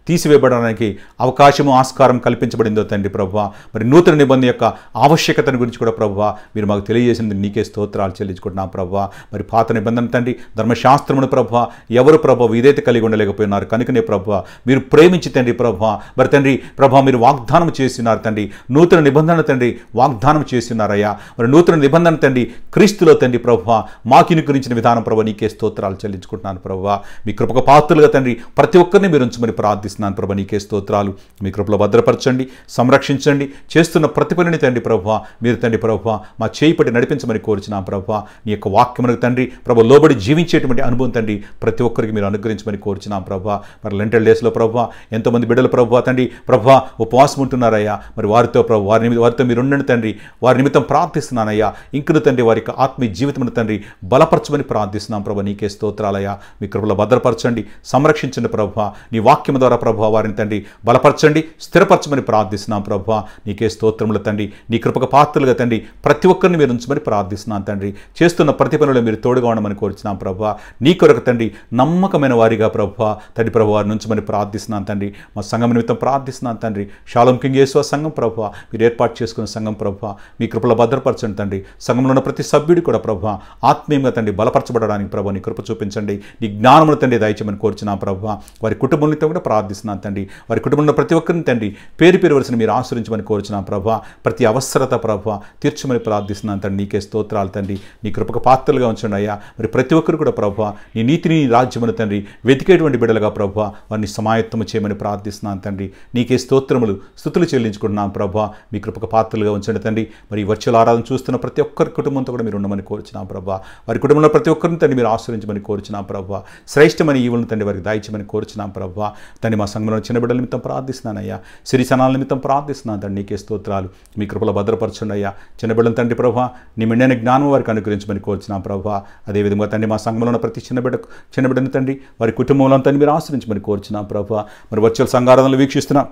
తీసివేయబడడానికి అవకాశము, ఆస్కారం కల్పించబడిందో తండ్రి ప్రభువా. మరి నూతన నిబంధన యొక్క ఆవశ్యకతను గురించి కూడా ప్రభువా మీరు మాకు తెలియజేసింది నీకే స్తోత్రాలు చెల్లించుకుంటున్నాం ప్రభువా. మరి పాత నిబంధన తండ్రి ధర్మశాస్త్రమును ప్రభువా ఎవరు ప్రభువా విధేయత కలిగి ఉండలేకపోయినారు కనుకనే ప్రభువా మీరు ప్రేమించి తండ్రి ప్రభువా, మరి తండ్రి ప్రభువా మీరు వాగ్దానం చేస్తున్నారు తండ్రి. నూతన నిబంధన తండ్రి వాగ్దానం చేస్తున్నారయ్యా. మరి నూతన నిబంధన తండ్రి క్రీస్తులో తండ్రి ప్రభువా మాకిని గురించిన విధానం ప్రభువా నీకే స్తోత్రాలు చెల్లించుకుంటున్నాను ప్రభువా. మీ కృపకు పాత్రలుగా తండ్రి ప్రతి ఒక్కరిని మీరు ఉంచమని ప్రార్థిస్తున్నాను ప్రభు. నీకే స్తోత్రాలు. మీ కృపలో భద్రపరచండి, సంరక్షించండి. చేస్తున్న ప్రతి పనిని తండ్రి ప్రభువా మీరు తండ్రి ప్రభువా మా చేయి పట్టి నడిపించమని కోరుచున్నాం ప్రభువా. నీ యొక్క వాక్యమునకు తండ్రి ప్రభు లోబడి జీవించేటువంటి అనుభవం తండ్రి ప్రతి ఒక్కరికి మీరు అనుగ్రహించమని కోరుచున్నాం ప్రభువా. మరి లెంటల్ డేస్లో ప్రభువా ఎంతోమంది బిడ్డలు ప్రభువా తండ్రి ప్రభువా ఉపవాసం ఉంటున్నారయ్యా. మరి వారితో ప్రభు వారితో మీరు ఉండండి తండ్రి. వారి నిమిత్తం ప్రార్థిస్తున్నానయ్యా. ఇంకను తండ్రి వారి యొక్క ఆత్మీయ జీవితమును తండ్రి బలపరచమని ప్రార్థిస్తున్నాం ప్రభు. నీకే స్తోత్రాలయ్యా. మీ కృపలో భద్రపరచండి, సంరక్షించండి ప్రభువా. నీ వాక్యము ద్వారా ప్రభువా వారిని తండ్రి బలపరచండి, స్థిరపరచమని ప్రార్థిస్తున్నాం ప్రభువా. నీకే స్తోత్రములు తండ్రి. నీ కృపకు పాత్రలుగా తండ్రి ప్రతి ఒక్కరిని మీరు ఉంచమని ప్రార్థిస్తున్నాను తండ్రి. చేస్తున్న ప్రతి పనిలో మీరు తోడుగా ఉండమని కోరుచున్నాం ప్రభువా. నీ కొరకు తండ్రి నమ్మకమైన వారిగా ప్రభువా తండ్రి ప్రభు వారిని ఉంచమని ప్రార్థిస్తున్నాను తండ్రి. మా సంఘం నిమిత్తం ప్రార్థిస్తున్నాను తండ్రి. షాలోమ్ కింగ్ యేసు సంఘం ప్రభువా మీరు ఏర్పాటు చేసుకున్న సంఘం ప్రభువా మీ కృపలో భద్రపరచండి తండ్రి. సంఘంలో ఉన్న ప్రతి సభ్యుడి కూడా ప్రభువా ఆత్మీయంగా తండ్రి బలపరచబడడానికి ప్రభు నీ కృప చూపించండి. నీ జ్ఞానమును తండ్రి దయచేయమని కోరుచున్నాం ప్రభువా. వారి కుటుంబంతో కూడా ప్రార్థిస్తున్నాను తండ్రి. వారి కుటుంబంలో ప్రతి ఒక్కరిని తండ్రి పేరు పేరు వరుసను మీరు ఆశ్రయించమని కోరుచున్నాం ప్రభువా. ప్రతి అవసరత ప్రభువా తీర్చమని ప్రార్థిస్తున్నాను తండ్రి. నీకే స్తోత్రాలు తండ్రి. నీ కృపకు పాత్రలుగా ఉంచండి అయ్యా. మరి ప్రతి ఒక్కరు కూడా ప్రభువా నీ నీతిని, నీ రాజ్యమును తండ్రి వెతికేటువంటి బిడ్డలుగా ప్రభువా వారిని సమాయత్తము చేయమని ప్రార్థిస్తున్నాను తండ్రి. నీకే స్తోత్రములు, స్తుతులు చెల్లించుకుంటున్నాం ప్రభువా. మీ కృపకు పాత్రలుగా ఉంచండి తండ్రి. మరి వర్చువల్ ఆరాధన చూస్తున్న ప్రతి ఒక్కరి కుటుంబంతో కూడా మీరు ఉండమని కోరుచున్నాం ప్రభువా. వారి కుటుంబంలో ప్రతి ఒక్కరిని తండ్రి మీరు ఆశ్రయించమని కోరుచున్నాం ప్రభువా. శ్రేష్టమైన ఈవులను తండ్రి వారికి దాయిచ్చమని కోరుచున్నాం ప్రభువా. తండ్రి మా సంఘంలో చిన్న బిడ్డల నిమిత్తం ప్రార్థిస్తున్నానయ్యా. సిరిసనాల నిమిత్తం ప్రార్థిస్తున్నాను తండ్రి. నీకే స్తోత్రాలు. మీ కృపలో భద్రపరచండి అయ్యా. చిన్న బిడ్డల తండ్రి ప్రభువా నీ మెండైన జ్ఞానం వారికి అనుగ్రహించమని కోరుచున్నాం ప్రభువా. అదేవిధంగా తండ్రి మా సంఘంలో ఉన్న ప్రతి చిన్న బిడ్డని తండ్రి వారి కుటుంబంలో తండ్రి మీరు ఆశ్రయించమని కోరుచున్నాం ప్రభువా. మరి వర్చువల్ సంఘారాధనలు వీక్షిస్తున్నా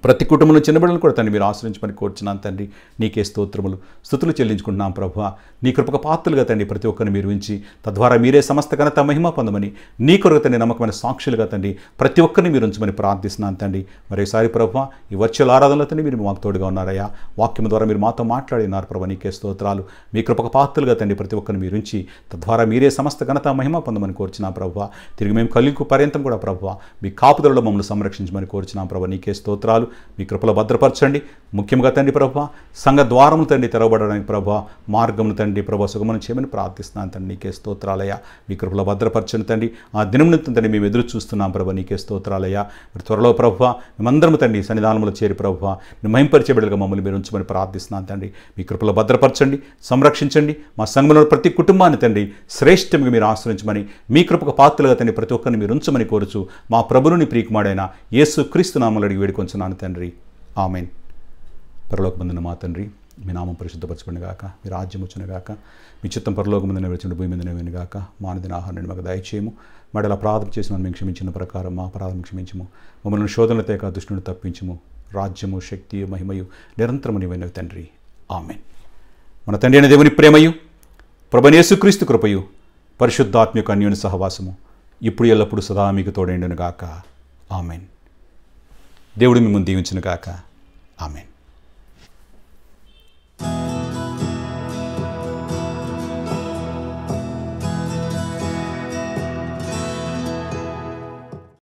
ప్రతి కుటుంబంలో చిన్న బిడ్డలను కూడా తండ్రి మీరు ఆశ్రయించమని కోరుచున్నాను తండ్రి. నీకే స్తోత్రములు, స్తుతులు చెల్లించుకుంటున్నాం ప్రభువా. నీ కృపకు పాత్రలుగా తండ్రి ప్రతి ఒక్కరిని మీరు ఉంచి తద్వారా మీరే సమస్త ఘనత మహిమ పొందమని నీ కొరకు తండ్రి నమ్మకమైన సాక్షులుగా తండ్రి ప్రతి ఒక్కరిని మీరు ఉంచమని ప్రార్థిస్తున్నాను తండ్రి. మరోసారి ప్రభువా ఈ వర్చువల్ ఆరాధనలో తండ్రి మీరు మాకు తోడుగా ఉన్నారయ్యా. వాక్యం ద్వారా మీరు మాతో మాట్లాడినారు ప్రభు. నీకే స్తోత్రాలు. మీ కృపకు పాత్రలుగా తండ్రి ప్రతి ఒక్కరిని మీరు ఉంచి తద్వారా మీరే సమస్త ఘనత మహిమ పొందమని కోరుచున్నాం ప్రభువా. తిరిగి మేము కలిగి పర్యంతం కూడా ప్రభువా మీ కాపుదలలో మమ్మల్ని సంరక్షించమని కోరుచున్నాం ప్రభు. నీకే స్తోత్రాలు. స్తోత్రాలు. మీ కృపలో భద్రపరచండి. ముఖ్యంగా తండ్రి ప్రభా సంఘ ద్వారములు తండ్రి తెరవబడడానికి ప్రభా మార్గమును తండ్రి ప్రభా సుగమనం చేయమని ప్రార్థిస్తున్నాను తండ్రి. నీకే స్తోత్రాలయ్యా. మీ కృపలో భద్రపరచండి తండ్రి. ఆ దినం తండ్రి మేము ఎదురు చూస్తున్నాం ప్రభా. నీకే స్తోత్రాలయ్యా. మరి త్వరలో ప్రభా మేమందరము తండ్రి సన్నిధానంలో చేరి ప్రభా మహింపరిచే బిడ్డలుగా మమ్మల్ని మీరు ఉంచమని ప్రార్థిస్తున్నాను తండ్రి. మీ కృపలో భద్రపరచండి, సంరక్షించండి. మా సంఘంలో ప్రతి కుటుంబాన్ని తండ్రి శ్రేష్టంగా మీరు ఆశ్రయించమని, మీ కృపకు పాత్రలుగా తండ్రి ప్రతి ఒక్కరిని మీరు ఉంచమని కోరుచు మా ప్రభువుని ప్రియకుమారుడైన యేసు క్రీస్తు నామములో అడిగి వేడుకొంచున్నాను తండ్రి. ఆమేన్. పరలోకమందున మా తండ్రి, మీ నామం పరిశుద్ధపరచబడిన గాక, మీ రాజ్యం వచ్చును గాక, మీ చిత్తం పరలోకమందున విడిచిన భూమి మీద నెరవేరును గాక. మా అనుదిన ఆహారాన్ని మాకు దయచేయము. మడల అపరాధం చేసి మనం మేము క్షమించిన ప్రకారం మా అపరాధం క్షమించము. మమ్మల్ని శోధనల తేక దుష్టుని తప్పించము. రాజ్యము, శక్తి, మహిమయు నిరంతరము నీవైనవి తండ్రి. ఆమేన్. మన తండ్రి అయిన దేవుని ప్రేమయు, ప్రభువైన యేసుక్రీస్తు కృపయు, పరిశుద్ధాత్మక అన్యోన్య సహవాసము ఇప్పుడు ఎల్లప్పుడు సదా మీకు తోడైండును గాక. ఆమేన్. దేవుడు మిమ్మల్ని దీవించును గాక. ఆమేన్.